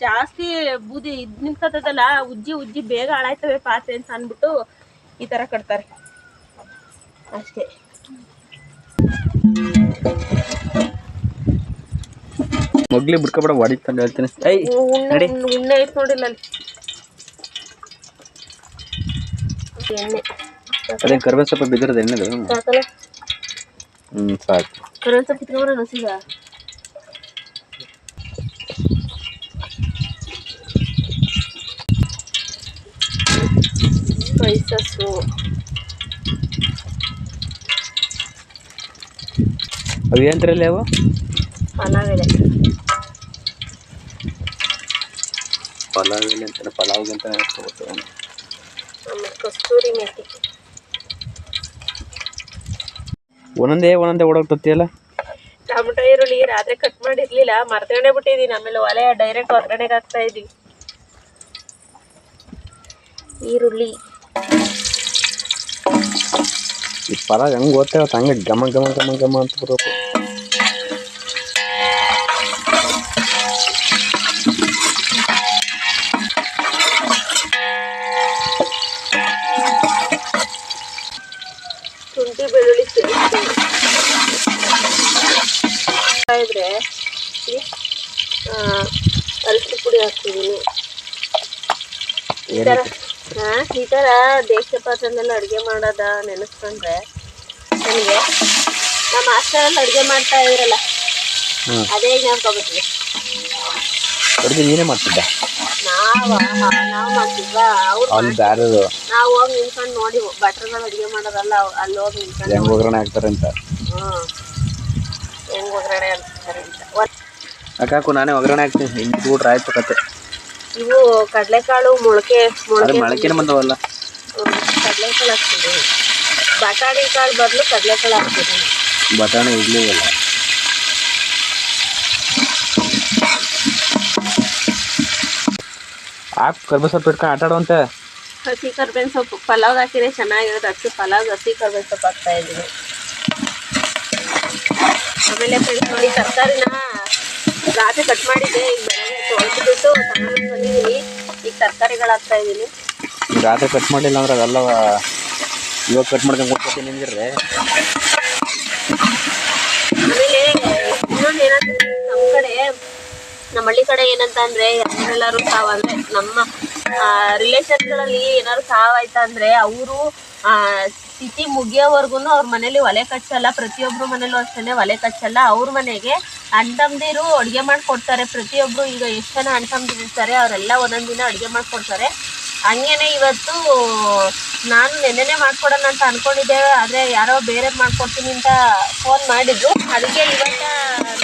S2: ಜಾಸ್ತಿ ಬೂದಿ ನಿಂತ್ಕತ್ತದಲ್ಲ, ಉಜ್ಜಿ ಬೇಗ ಹಾಳಾಯ್ತವೆ ಪಾತ್ರೆ ಅಂತ ಅಂದ್ಬಿಟ್ಟು ಈ ಥರ ಕಟ್ತಾರೆ ಅಷ್ಟೇ.
S1: ಮೊಗ್ಲಿ ಬಿಡ್ಕೊಬೇಡ ಹೊಡಿತಾನೆ ಹೇಳ್ತೀನಿ.
S2: ಉಣ್ಣೆ ಐತ್ ನೋಡಿಲ್ಲ ಅಲ್ಲಿ ಎಣ್ಣೆ.
S1: ಅದೇ ಕರ್ಬೇವು ಸೊಪ್ಪು ಬಿದ್ದಿರೋದು ಎಣ್ಣೆದು
S2: ಸಾಕಲ್ಲ.
S1: ಸಾಕು.
S2: ಕರ್ಬೇವು ಸೊಪ್ಪು ಕಿತ್ಕೊಂಡ್ರೆ ನಸೀಗ ಸ್ಪೈಸಸ್ಸು.
S1: ಅವು ಏನಂತಾರಲ್ಲಿ ಅವು?
S2: ಪಲಾವ್ ಎಲೆ.
S1: ಪಲಾವ್ ಎಲೆ ಅಂತಾನೆ, ಪಲಾವ್ಗೆ ಅಂತ ಹಾಕ್ಕೋಬೇಕು.
S2: ಆಮೇಲೆ ಕಸ್ತೂರಿ ಮೆಥಿ.
S1: ಒಂದೊಂದೇ ಓಡೋಗ್ತತಿಯಲ್ಲ.
S2: ಟೊಮೆಟೊ ಈರುಳ್ಳಿ ರಾತ್ರಿ ಕಟ್ ಮಾಡಿರ್ಲಿಲ್ಲ, ಮರ್ತ್ಕೊಂಡೇ ಬಿಟ್ಟಿದ್ದೀನಿ. ಆಮೇಲೆ ಒಲೆ ಡೈರೆಕ್ಟ್ ಒಗ್ಗರಣೆಗೆ ಹಾಕ್ತಾ ಇದ್ದೀವಿ. ಈರುಳ್ಳಿ
S1: ಈ ಪಲಾವ್ ಹೆಂಗೆ ಗೊತ್ತೇವ ಹಂಗೆ ಘಮ ಅಂತ ಬರಬೇಕು.
S2: ಶುಂಠಿ ಬೆಳ್ಳುಳ್ಳಿ ಪೇಸ್ಟ್ ಇದ್ರೆ ಅರಿಶಿನ ಪುಡಿ ಹಾಕ್ತಿದ್ದೀನಿ. ಈ ಥರ ದೇಶ ಪಾತ್ರೆಲ್ಲ ಅಡುಗೆ ಮಾಡೋದ ನೆನೆಸ್ಕೊಂಡ್ರೆ ನನಗೆ ನಮ್ಮ ಹಾಸ್ಟೆಲಲ್ಲಿ ಅಡುಗೆ ಮಾಡ್ತಾ ಇದ್ರಲ್ಲ ಅದೇ ಈಗ ನೆನ್ಕೊಬಿಟ್ಟಿದೆ.
S1: ಅಡುಗೆ ನೀನೇ ಮಾಡ್ತಿದ್ದ?
S2: ನಾವು ಮಾಡ್ತಿದ್ವಾ?
S1: ಅವ್ರು ಬೇರೆದು.
S2: ನಾವು ಹೋಗಿ ನಿಂತ್ಕೊಂಡು ನೋಡಿ ಭಟ್ರುಗಳು ಅಡುಗೆ ಮಾಡೋದಲ್ಲ, ಅಲ್ಲಿ ಹೋಗಿ ನಿಂತ್ಕೊಂಡು
S1: ಹೆಂಗೆ ಒಗ್ಗರಣೆ ಹಾಕ್ತಾರೆ ಅಂತ.
S2: ಹೆಂಗೆ ಒಗ್ಗರಣೆ ಹಾಕ್ತಾರೆ ಅಂತ
S1: ಅಕ್ಕಾಕು ನಾನೇ ಒಗ್ಗರಣೆ ಹಾಕ್ತೀನಿ. ಹಿಂಗೆ ಊಟ ಆಯ್ತು ಕತೆ.
S2: ಇವು ಕಡಲೆಕಾಳು
S1: ಮೊಳಕೆನೇ ಬಂದವಲ್ಲ.
S2: ಕಡಲೆಕಾಳು ಹಾಕ್ತಿದ್ದೀನಿ. ಬಟಾಣಿ ಕಾಳು ಬದಲು ಕಡಲೆಕಾಳು ಹಾಕ್ತಿದ್ದೀನಿ.
S1: ಬಟಾಣಿ ಇಡ್ಲಿವಲ್ಲ. ಹಾಕಿ ಕರ್ಬೇವು ಸೊಪ್ಪು ಇಟ್ಕೊಂಡು ಆಟಾಡುವಂತೆ.
S2: ಹಸಿ ಕರ್ಬೇವಿನ ಸೊಪ್ಪು ಪಲಾವ್ ಹಾಕಿದ್ರೆ ಚೆನ್ನಾಗಿರುತ್ತೆ. ಅದಕ್ಕೆ ಪಲಾವ್ ಹಸಿ ಕರ್ಬೇವಿನ ಸೊಪ್ಪು ಹಾಕ್ತಾ ಇದ್ದೀನಿ. ಆಮೇಲೆ ಫ್ರೆಂಡ್ಸ್ ನೋಡಿ, ತರಕಾರಿನ ರಾತ್ರಿ ಕಟ್ ಮಾಡಿದ್ದೆ. ಈಗ ಬೆಳಗ್ಗೆ ತೊಳೆದ್ಬಿಟ್ಟು ತಗೊಂಡು ಬಂದಿದ್ದೀನಿ. ಈಗ ತರಕಾರಿಗಳು ಹಾಕ್ತಾ ಇದ್ದೀನಿ.
S1: ರಾತ್ರಿ ಕಟ್ ಮಾಡಲಿಲ್ಲ ಅಂದ್ರೆ ಅದೆಲ್ಲ ಇವಾಗ ಕಟ್ ಮಾಡ್ಕೊಂಡು ಕೊಡ್ತೀನಿ ನಿಂದಿರ್ರೆ.
S2: ಆಮೇಲೆ ಇನ್ನೊಂದು ಏನಂತ ನಮ್ಮ ಹಳ್ಳಿ ಕಡೆ ಏನಂತ ಅಂದರೆ ಎಲ್ಲರೂ ತಾವಂದರೆ ನಮ್ಮ ರಿಲೇಷನ್ಗಳಲ್ಲಿ ಏನಾದ್ರು ಸಾವಾಯ್ತಾ ಅಂದ್ರೆ ಅವರು ತಿಥಿ ಮುಗಿಯೋವರೆಗೂ ಅವ್ರ ಮನೇಲಿ ಒಲೆ ಕಚ್ಚಲ್ಲ. ಪ್ರತಿಯೊಬ್ರು ಮನೇಲೂ ಅಷ್ಟೇ ಒಲೆ ಕಚ್ಚಲ್ಲ. ಅವ್ರ ಮನೆಗೆ ಅಣ್ಣ ತಮ್ಮದಿರು ಅಡುಗೆ ಮಾಡಿಕೊಡ್ತಾರೆ. ಪ್ರತಿಯೊಬ್ರು ಈಗ ಎಷ್ಟು ಜನ ಅಣ್ಣ ತಮ್ಮದಿರು ಇರ್ತಾರೆ ಅವರೆಲ್ಲ ಒಂದೊಂದು ದಿನ ಅಡುಗೆ ಮಾಡಿಕೊಡ್ತಾರೆ. ಹಂಗೇನೆ ಇವತ್ತು ನಾನು ನೆನ್ನೆನೇ ಮಾಡ್ಕೊಡೋಣ ಅಂತ ಅಂದ್ಕೊಂಡಿದ್ದೆ. ಆದರೆ ಯಾರೋ ಬೇರೆ ಮಾಡ್ಕೊಡ್ತೀನಿ ಅಂತ ಫೋನ್ ಮಾಡಿದ್ರು. ಅದಕ್ಕೆ ಇವತ್ತು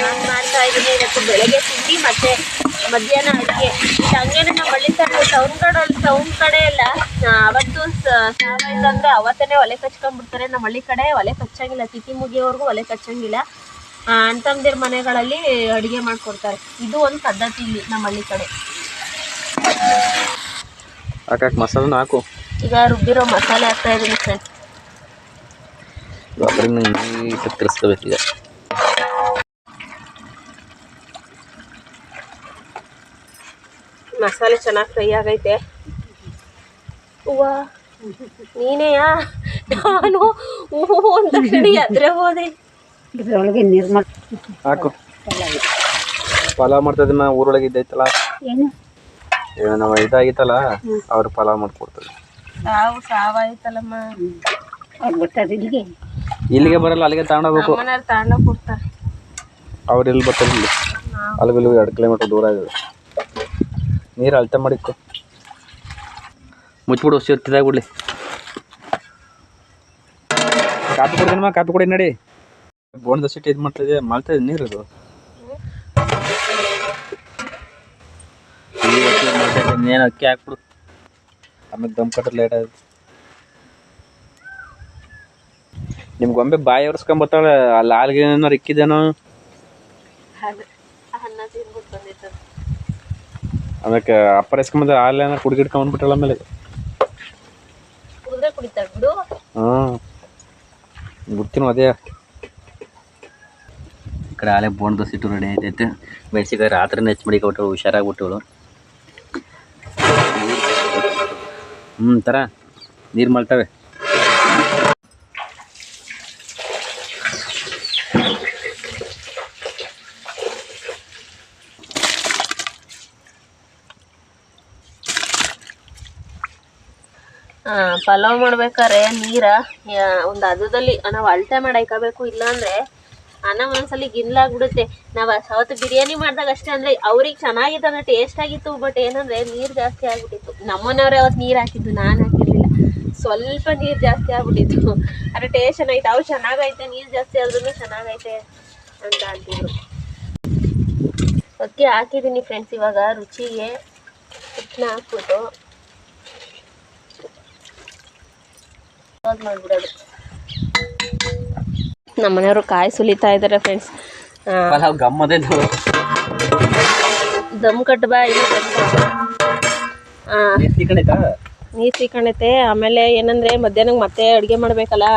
S2: ನಾನು ಮಾಡ್ತಾ ಇದ್ದೀನಿ. ಇವತ್ತು ಬೆಳಗ್ಗೆ ತಿಂಡಿ ಮತ್ತು ಮಧ್ಯಾಹ್ನ ಅಡುಗೆ. ಹಂಗೇನೆ ನಮ್ಮ ಹಳ್ಳಿ ಟೌನ್ ಕಡೆ ಎಲ್ಲ ಅವತ್ತು ಸಾವಾಯ್ತಂದ್ರೆ ಅವತ್ತೇ ಒಲೆ ಕಚ್ಕೊಂಡ್ಬಿಡ್ತಾರೆ. ನಮ್ಮ ಹಳ್ಳಿ ಕಡೆ ಒಲೆ ಕಚ್ಚಂಗಿಲ್ಲ. ತಿಥಿ ಮುಗಿಯೋವರೆಗೂ ಒಲೆ ಕಚ್ಚಂಗಿಲ್ಲ. ಅಣ್ಣ ತಮ್ಮದಿರ ಮನೆಗಳಲ್ಲಿ ಅಡುಗೆ ಮಾಡಿಕೊಡ್ತಾರೆ. ಇದು ಒಂದು ಪದ್ಧತಿ ಇಲ್ಲಿ ನಮ್ಮ ಹಳ್ಳಿ ಕಡೆ.
S1: ಹಾಕಕ್ಕೆ ಮಸಾಲನ ಹಾಕು.
S2: ಈಗ ರುಬ್ಬಿರೋ ಮಸಾಲೆ ಹಾಕ್ತಾ ಇದ್ದೀನಿ ಫ್ರೆಂಡ್ಸ್.
S1: ನೀಟಾಗಿ ತಿರ್ಸ್ಕೋಬೇಕೀಗ.
S2: ಮಸಾಲೆ ಚೆನ್ನಾಗಿ ಫ್ರೈ ಆಗೈತೆ. ಹೂವಾ ನೀನೇಯಾ? ನಾನು ಹೂ ಅಂತ ಹೇಳಿ ಅದ್ರೆ ಹೋದೆ.
S3: ಇದ್ರೊಳಗೆ ನೀರು
S1: ಹಾಕು. ಪಲಾವ್ ಮಾಡ್ತಿದ್ದನ್ನ ಊರೊಳಗೆ ಇದ್ದೈತಲ್ಲ,
S3: ಏನು
S1: ನಾವು ಇದಾಗಿತ್ತಲ್ಲ, ಅವ್ರು ಪಲಾವ್ ಮಾಡ್ಕೊಡ್ತಾರೆ.
S2: ಸಾವಾಯ್ತಲ್ಲಮ್ಮ.
S3: ಅವ್ರು ಬರ್ತಾರೆ
S1: ಇಲ್ಲಿಗೆ ಬರಲ್ಲ, ಅಲ್ಲಿಗೆ ತಗೊಂಡೋಗ್ಬೇಕು.
S2: ತಗೊಂಡೋಗಿ ಕೊಡ್ತಾರೆ.
S1: ಅವ್ರು ಎಲ್ಲಿ ಬರ್ತಾರೆ? ಇಲ್ಲಿ ಅಲ್ಲಿಗೆ 2 ಕಿಲೋಮೀಟರ್ ದೂರ ಇದೆ. ನೀರು ಅಳತೆ ಮಾಡಿಕ್ಕು. ಮುಚ್ಚಿಬಿಡು, ಸೇರ್ತಿದಾಗ ಬಿಡ್ಲಿ. ಕಾಪಿ ಕೊಡ್ತೀನಮ್ಮ, ಕಾಪಿ ಕೊಡಿ ನಡಿ. ಬೋಣದ ಸಿಟ್ಟು ಇದು ಮಾಡ್ತಾ ಇದೆ ನೀರು. ಇದು ಏನು ಅಕ್ಕಿ ಹಾಕ್ಬಿಡು, ಆಮೇಲೆ ದಮ್ ಕಟ್ಟೋದು ಲೇಟ್ ಆಗುತ್ತೆ. ನಿಮ್ಮ ಗೊಂಬೆ ಬಾಯಿ ಒರೆಸ್ಕೊಂಬತ್ತಾಳೆ. ಅಲ್ಲಿ ಹಾಲ್ಗೆ ಏನಾರು ಇಕ್ಕಿದೇನೋ. ಆಮೇಲೆ ಅಪ್ಪರ ಎಸ್ಕೊಂಬಂದ ಹಾಲು ಏನಾರು ಕುಡಿಗಿಡ್ಕೊಂಬಂದ್ಬಿಟ್ಟಳ. ಆಮೇಲೆ ಹಾಂ ಬಿಡ್ತೀನಿ ಅದೇ. ಈ ಕಡೆ ಹಾಲೆ ಬೋಣದ ಸಿಟ್ಟು ರೆಡಿ ಆಯ್ತೈತೆ. ಮೆಣಸಿಕಾಯಿ ರಾತ್ರಿನೇ ಹೆಚ್ಚು ಮಡಿ ಕೊಟ್ಟಳು, ಹುಷಾರಾಗ್ಬಿಟ್ಟಳು. ಥರ ನೀರು ಮಾಡ್ತವೆ.
S2: ಪಲಾವ್ ಮಾಡ್ಬೇಕಾದ್ರೆ ನೀರ ಒಂದು ಹದದಲ್ಲಿ ನಾವು ಅಳತೆ ಮಾಡಿ ಹಾಕಬೇಕು. ಇಲ್ಲಾಂದ್ರೆ ಅನ್ನ ಒಂದೊಂದ್ಸಲಿ ಗಿನ್ಲಾಗ್ಬಿಡುತ್ತೆ. ನಾವು ಅವತ್ತು ಬಿರಿಯಾನಿ ಮಾಡಿದಾಗ ಅಷ್ಟೇ, ಅಂದರೆ ಅವ್ರಿಗೆ ಚೆನ್ನಾಗಿತ್ತು ಅಂದರೆ ಟೇಸ್ಟ್ ಆಗಿತ್ತು. ಬಟ್ ಏನಂದರೆ ನೀರು ಜಾಸ್ತಿ ಆಗಿಬಿಟ್ಟಿತ್ತು. ನಮ್ಮನೆಯವ್ರೆ ಅವತ್ತು ನೀರು ಹಾಕಿದ್ದು, ನಾನು ಹಾಕಿರಲಿಲ್ಲ. ಸ್ವಲ್ಪ ನೀರು ಜಾಸ್ತಿ ಆಗ್ಬಿಟ್ಟಿತ್ತು. ಆದರೆ ಟೇಸ್ಟ್ ಚೆನ್ನಾಗಿತ್ತು. ಅವ್ರು ಚೆನ್ನಾಗೈತೆ, ನೀರು ಜಾಸ್ತಿ ಆದ್ರೂ ಚೆನ್ನಾಗೈತೆ ಅಂತ ಅಂತಿದ್ರು. ಅಕ್ಕಿ ಹಾಕಿದ್ದೀನಿ ಫ್ರೆಂಡ್ಸ್. ಇವಾಗ ರುಚಿಗೆ ಹಿಟ್ಟನ್ನ ಹಾಕ್ಬಿಟ್ಟು ಮಾಡ್ಬಿಡೋದು. ನಮ್ಮನೆಯವರು ಕಾಯಿ ಸುಲಿತಾ ಇದ್ದಾರೆ ಫ್ರೆಂಡ್ಸ್. ದಮ್ ಕಟ್ಬಾ, ನೀರು ಸಿಕ್ಕಣೈತೆ. ಆಮೇಲೆ ಏನಂದರೆ ಮಧ್ಯಾಹ್ನಕ್ಕೆ ಮತ್ತೆ ಅಡುಗೆ ಮಾಡಬೇಕಲ್ಲ.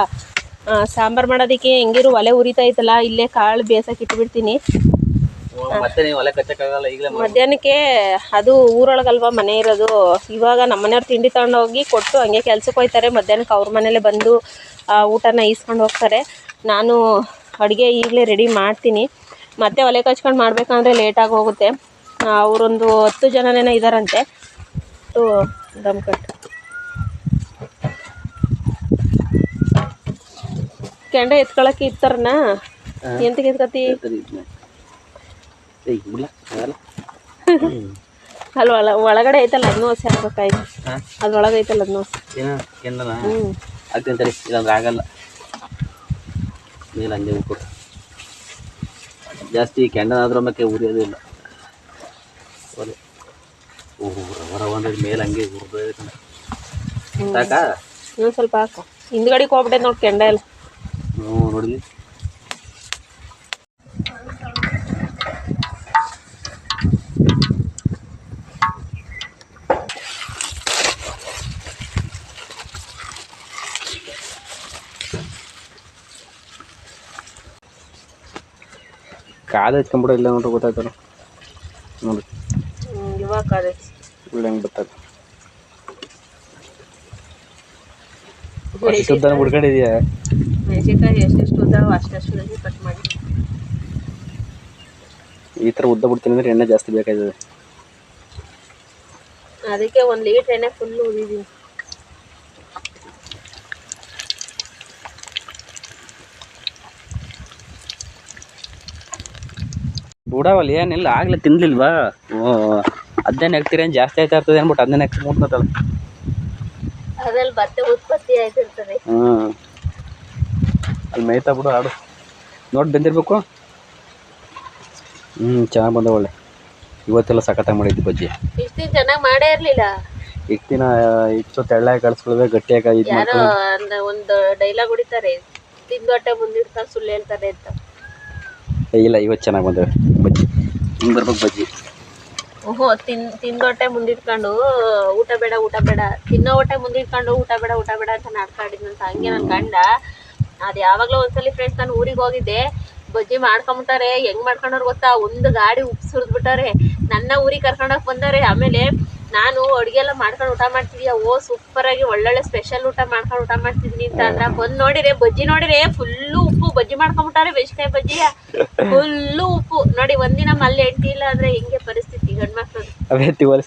S2: ಸಾಂಬಾರು ಮಾಡೋದಕ್ಕೆ ಹೆಂಗಿರು ಒಲೆ ಉರಿತಾ ಇತ್ತಲ್ಲ, ಇಲ್ಲೇ ಕಾಳು ಬೇಸಕ್ಕೆ ಇಟ್ಬಿಡ್ತೀನಿ. ಮಧ್ಯಾಹ್ನಕ್ಕೆ ಅದು ಊರೊಳಗಲ್ವ ಮನೆ ಇರೋದು. ಇವಾಗ ನಮ್ಮನೆಯವ್ರು ತಿಂಡಿ ತಗೊಂಡೋಗಿ ಕೊಟ್ಟು ಹಂಗೆ ಕೆಲ್ಸಕ್ಕೆ ಹೋಗ್ತಾರೆ. ಮಧ್ಯಾಹ್ನಕ್ಕೆ ಅವ್ರ ಮನೇಲೆ ಬಂದು ಊಟನ ಈಸ್ಕೊಂಡು ಹೋಗ್ತಾರೆ. ನಾನು ಅಡುಗೆ ಈಗಲೇ ರೆಡಿ ಮಾಡ್ತೀನಿ. ಮತ್ತೆ ಒಲೆ ಕಚ್ಕೊಂಡು ಮಾಡ್ಬೇಕಂದ್ರೆ ಲೇಟಾಗಿ ಹೋಗುತ್ತೆ. ಅವರೊಂದು 10 ಜನನೇನೋ ಇದ್ದಾರಂತೆ. ದಮ್ ಕಟ್ ಕೆಂಡ ಎತ್ಕೊಳಕ್ಕೆ ಇರ್ತಾರನ ಎಂತಕ್ಕೆ ಎತ್ಕತಿ ಅಲ್ಲಿ ಒಳಗಡೆ ಐತಲ್ಲ ಅದನ್ನೂ ಹೊಸ ಹಾಕ್ಬೇಕಾಯ್ತು. ಅದ್ರೊಳಗೆ ಐತಲ್ಲ ಅದನ್ನೂ
S1: ಹಾಕ್ತೀನಿ ಇಲ್ಲಾಂದ್ರೆ ಆಗಲ್ಲ. ಮೇಲೆ ಹಂಗೆ ಉಕ್ಕು ಜಾಸ್ತಿ ಕೆಂಡನಾದ್ರೂ ಆಮೇಲೆ ಉರಿಯೋದೇ ಇಲ್ಲ. ಒಲೆ ರವ ಅಂದ್ರೆ ಮೇಲೆ ಹಂಗೆ ಉರ್ಬೇಕು. ಸಾಕಾ?
S2: ಇನ್ನೊಂದು ಸ್ವಲ್ಪ ಹಾಕು. ಹಿಂದ್ಗಡೆಗೆ ಹೋಗ್ಬಿಟ್ಟೆ ನೋಡಿ ಕೆಂಡ ಎಲ್ಲ.
S1: ನೋಡಲಿ. ಕಾದ ಹಚ್ಕೊಂಡ್ಬಿಡ ಇಲ್ಲ ನೋಡ್ರಿ, ಗೊತ್ತಾಯ್ತಲ್ಲ ನೋಡಿ.
S2: ಇವಾಗ ಕಾದ
S1: ಒಳ್ಳೆ ಹೆಂಗೆ ಬರ್ತದೆ. ಶುದ್ಧ ಹುಡ್ಕೊಂಡಿದ್ಯಾ?
S2: ಮೆಣಸಿನ್ಕಾಯಿ ಎಷ್ಟೆಷ್ಟು ಉದ್ದಾವ ಅಷ್ಟೆಷ್ಟು ಕಟ್ ಮಾಡಿ.
S1: ಈ ಥರ ಉದ್ದ ಬಿಡ್ತೀನಿ ಅಂದ್ರೆ ಎಣ್ಣೆ ಜಾಸ್ತಿ ಬೇಕಾಯ್ತದೆ.
S2: ಅದಕ್ಕೆ 1 ಲೀಟ್ರ್ ಎಣ್ಣೆ ಫುಲ್ ಉರಿದೀನಿ.
S1: ಬುಡವಲ್ಲ ಏನಿಲ್ಲ ಆಗ್ಲೇ ತಿನ್ಲಿಲ್ವಾ? ಅದನ್ನೇ ನೆಗ್ತೀರೇನು ಜಾಸ್ತಿ ಆಯ್ತಾ ಇರ್ತದೆ ಅಂದ್ಬಿಟ್ಟು ಅದನ್ನೇ ನೆಕ್ಸ್ಟ್ ಮುಟ್ನತ್ತಲ್ಲ.
S2: ಅದ್ರಲ್ಲಿ ಭತ್ತ ಉತ್ಪತ್ತಿ ಆಯ್ತಿರ್ತದೆ.
S1: ಅಲ್ಲಿ ಮೇಯ್ತಾ ಬಿಡು ಆಡು ನೋಡಿ ಬಂದಿರ್ಬೇಕು. ಚೆನ್ನಾಗಿ ಬಂದ ಒಳ್ಳೆ. ಇವತ್ತೆಲ್ಲ ಸಖತ್ತಾಗಿ ಮಾಡಿದ್ದು ಬಜ್ಜಿ.
S2: ಇಷ್ಟು ದಿನ ಚೆನ್ನಾಗಿ ಮಾಡೇ ಇರಲಿಲ್ಲ.
S1: ಇಷ್ಟು ದಿನ ಇಷ್ಟು ತೆಳ್ಳಗೆ ಕಳಿಸ್ಕೊಳ್ವೆ ಗಟ್ಟಿಯಾಗಿ ಇದು
S2: ಯಾರೋ ಒಂದು ಡೈಲಾಗ್ ಹೊಡಿತಾರೆ, ತಿಂದು ಹೊಟ್ಟೆ ಮುಂದಿಡ್ತಾರೆ ಸುಳ್ಳು ಹೇಳ್ತಾರೆ ಅಂತ.
S1: ಇಲ್ಲ ಇವತ್ತು ಚೆನ್ನಾಗಿ ಬಂದವೆ ಬಜ್ಜಿ. ಹಿಂಗೆ ಬರ್ಬೇಕು ಬಜ್ಜಿ.
S2: ಓಹೋ ತಿಂದು ಹೊಟ್ಟೆ ಮುಂದಿಟ್ಕೊಂಡು ಊಟ ಬೇಡ ತಿನ್ನೋ ಹೊಟ್ಟೆ ಮುಂದಿಟ್ಕೊಂಡು ಊಟ ಬೇಡ ಅಂತ ನಾಡ್ಕಾಡಿದ್ನಂತ. ಹಂಗೆ ನನ್ನ ಗಂಡ ಅದು ಯಾವಾಗಲೂ ಒಂದ್ಸಲಿ ಫ್ರೆಂಡ್ಸ್ ನಾನು ಊರಿಗೆ ಹೋಗಿದ್ದೆ, ಬಜ್ಜಿ ಮಾಡ್ಕೊಂಬಿಟ್ಟಾರೆ. ಹೆಂಗ್ ಮಾಡ್ಕೊಂಡವ್ರು ಗೊತ್ತಾ, ಒಂದು ಗಾಡಿ ಉಪ್ಪು ಸುರಿದ್ಬಿಟ್ಟಾರೆ. ನನ್ನ ಊರಿಗೆ ಕರ್ಕೊಂಡೋಗಿ ಬಂದವ್ರೆ. ಆಮೇಲೆ ನಾನು ಅಡುಗೆ ಎಲ್ಲ ಮಾಡ್ಕೊಂಡು ಊಟ ಮಾಡ್ತಿದ್ಯಾ, ಸೂಪರಾಗಿ ಒಳ್ಳೊಳ್ಳೆ ಸ್ಪೆಷಲ್ ಊಟ ಮಾಡ್ಕೊಂಡು ಊಟ ಮಾಡ್ತಿದ್ದೀನಿ ಅಂತ ಅಂದ್ರೆ ಬಂದು ನೋಡಿರೆ ಬಜ್ಜಿ ನೋಡಿರೆ ಫುಲ್ಲು ಉಪ್ಪು. ಬಜ್ಜಿ ಮಾಡ್ಕೊಂಬಿಟ್ಟಾರೆ, ಮೆಣಸಿನಕಾಯಿ ಬಜ್ಜಿಯ ಫುಲ್ಲು ಉಪ್ಪು. ನೋಡಿ ಒಂದಿನ ಮಲ್ಲಿ ಎಂಟಿ ಇಲ್ಲ ಅಂದ್ರೆ ಹೆಂಗೆ ಪರಿಸ್ಥಿತಿ ಗಂಡ್ಮಕ್ಳು.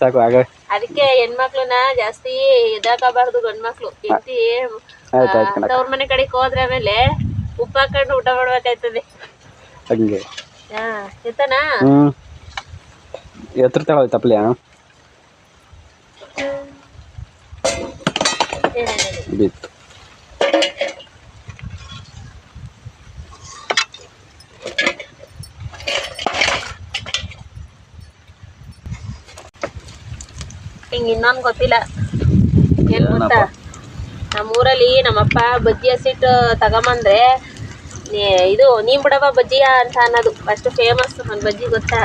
S1: ಸಾಕು ಆಗ.
S2: ಅದಕ್ಕೆ ಹೆಣ್ಮಕ್ಳನ್ನ ಜಾಸ್ತಿ ಎದಾಕಬಾರ್ದು ಗಂಡ್ಮಕ್ಳು. ಎಂಟಿ ಅವ್ರ ಮನೆ ಕಡೆಗೆ ಹೋದ್ರೆ ಆಮೇಲೆ ಉಪ್ಪು ಹಾಕೊಂಡು ಊಟ ಮಾಡ್ಬೇಕಾಯ್ತದೆ.
S1: ಹಂಗೆ
S2: ಎತ್ತನಾ
S1: ಎತ್ರ ತಗೊಳ್ಳಿ ಬಿತ್ತು.
S2: ಹಿಂಗೆ ಇನ್ನೊಂದು ಗೊತ್ತಿಲ್ಲ ಏನು ಗೊತ್ತಾ, ನಮ್ಮೂರಲ್ಲಿ ನಮ್ಮಪ್ಪ ಬಜ್ಜಿ ಹಸಿಟ್ಟು ತಗೊಂಬಂದ್ರೆ ಇದು ನೀನ್ ಬಿಡವ ಬಜ್ಜಿಯ ಅಂತ ಅನ್ನೋದು ಫಸ್ಟ್ ಫೇಮಸ್. ನನ್ನ ಬಜ್ಜಿ ಗೊತ್ತಾ,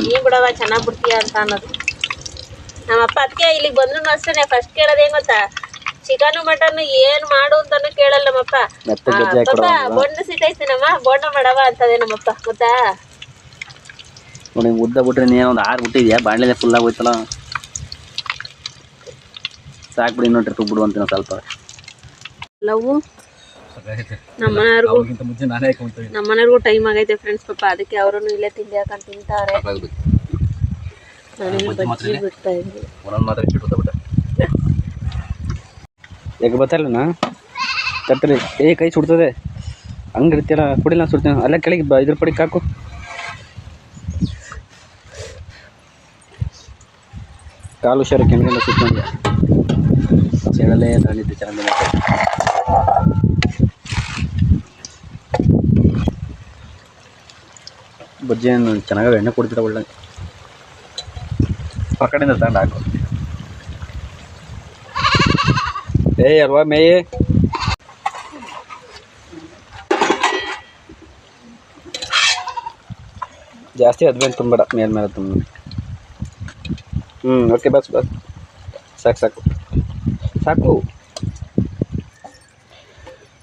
S2: ನೀನ್ ಬಿಡವ ಚೆನ್ನಾಗಿ ಬಿಡ್ತೀಯ ಅಂತ ಅನ್ನೋದು ನಮ್ಮಪ್ಪ. ಅದಕ್ಕೆ ಇಲ್ಲಿಗೆ ಬಂದ್ರು ಅಷ್ಟೇ ಫಸ್ಟ್ ಕೇಳೋದು ಹೆಂಗ್ ಗೊತ್ತಾ, ಚಿಕನ್ ಮಟನ್ ಏನು ಮಾಡು ಅಂತಾನು ಕೇಳಲ್ಲ ನಮ್ಮಪ್ಪ. ಪಾಪ ಬೋಂಡ ಸಿಟ್ಟೈತೀನಮ್ಮ ಬೋಂಡ ಮಾಡವ ಅಂತದೆ ನಮ್ಮಪ್ಪ ಗೊತ್ತಾ.
S1: ಉದ್ದ ಬಿಟ್ರೆ ನೀನು ಒಂದು 6 ಬಿಟ್ಟಿದ್ಯಾ, ಬಾಣಲೆ ಫುಲ್ ಆಗೋಯ್ತಲ್ಲ. ಸಾಕ್ಬಿಡಿ ಇನ್ನೊಂದು ಟ್ರಿಪ್ ಬಿಡು ಅಂತೀನಿ ಸ್ವಲ್ಪ. ಲವ್
S2: ನಮ್ಮನೆಯವ್ರಿಗೂ ಟೈಮ್ ಆಗೈತೆ ಫ್ರೆಂಡ್ಸ್ ಪಾಪ. ಅದಕ್ಕೆ ಅವರನ್ನು ಇಲ್ಲೇ ತಿಂಡಿ ಹಾಕೊಂಡು ತಿಂತಾರೆ. ಬಜ್ಜಿ ಬಿಡ್ತಾ ಇದ್ವಿ
S1: ಈಗ ಗೊತ್ತಲ್ಲಣ್ಣ ಕತ್ತರಿ ಕೈ ಸುಡ್ತದೆ. ಹಂಗಿರ್ತೀರ ಕುಡಿಲ್ಲ ಸುಡ್ತೀನಿ. ಅಲ್ಲೇ ಕೆಳಗೆ ಇದ್ರ ಪಡಿಗೆ ಹಾಕು. ಕಾಲು ಹುಷಾರು ಕೆಣಗಂಡ ಸುತ್ತಂಗೆ ಸೆಳಲೇ ತಗೊಂಡಿದ್ದೆ ಚೆನ್ನಾಗಿ. ಬಜ್ಜಿಯನ್ನು ಚೆನ್ನಾಗಿ ಎಣ್ಣೆ ಕೊಡ್ತೀರ ಒಳ್ಳೆ. ಆ ಕಡೆಯಿಂದ ತಗೊಂಡು ಹಾಕು. ಅಲ್ವಾ ಮೇಯೇ ಜಾಸ್ತಿ ಅದ್ಮೇಲೆ ತುಂಬಬೇಡ, ಮೇಲ್ಮೇಲೆ ತುಂಬ. ಓಕೆ ಬಸ್ ಸಾಕು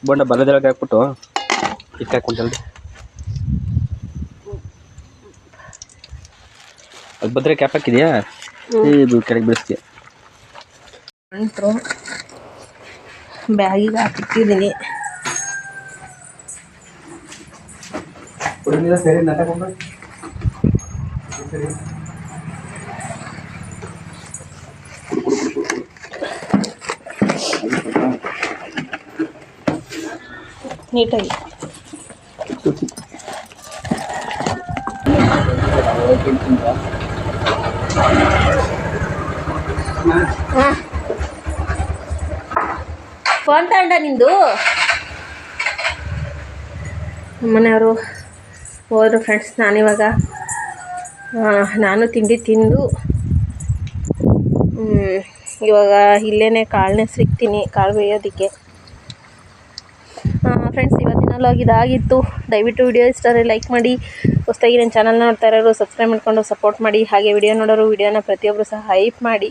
S1: ಬೋಂಡ ಬಲ್ಲದೊಳಗೆ ಹಾಕ್ಬಿಟ್ಟು ಇಟ್ಟು ಹಾಕ್ಬಿಟ್ಟು ಅದು ಬಂದರೆ ಕ್ಯಾಪ್ ಹಾಕಿದ್ಯಾ, ಇದು ಕೆಳಗೆ ಬಿಡಿಸ್ತೀಯ.
S2: ಬ್ಯಾಗಿಗೆ ಹಾಕಿಟ್ಟಿದ್ದೀನಿ.
S1: ಸರಿ ನಟಕೊಂಡು
S2: ನೀಟಾಗಿ ಫೋನ್ ತಗೊಂಡ ನಿಂದು. ನಮ್ಮನೆಯವರು ಹೋದರು ಫ್ರೆಂಡ್ಸ್. ನಾನಿವಾಗ ನಾನು ತಿಂಡಿ ತಿಂದು ಇವಾಗ ಇಲ್ಲೇ ಕಾಳನ್ನೇ ಸಿಗ್ತೀನಿ, ಕಾಳು ಬೇಯೋದಕ್ಕೆ. ಫ್ರೆಂಡ್ಸ್ ಇವತ್ತಿನ ವ್ಲಾಗ್ ಇದಾಗಿತ್ತು. ದಯವಿಟ್ಟು ವಿಡಿಯೋ ಇಷ್ಟ ಆದರೆ ಲೈಕ್ ಮಾಡಿ. ಹೊಸದಾಗಿ ನನ್ನ ಚಾನಲ್ನ ನೋಡ್ತಾ ಇರೋರು ಸಬ್ಸ್ಕ್ರೈಬ್ ಮಾಡ್ಕೊಂಡು ಸಪೋರ್ಟ್ ಮಾಡಿ. ಹಾಗೆ ವಿಡಿಯೋ ನೋಡೋರು ವಿಡಿಯೋನ ಪ್ರತಿಯೊಬ್ಬರು ಸಹ ಹೈಪ್ ಮಾಡಿ.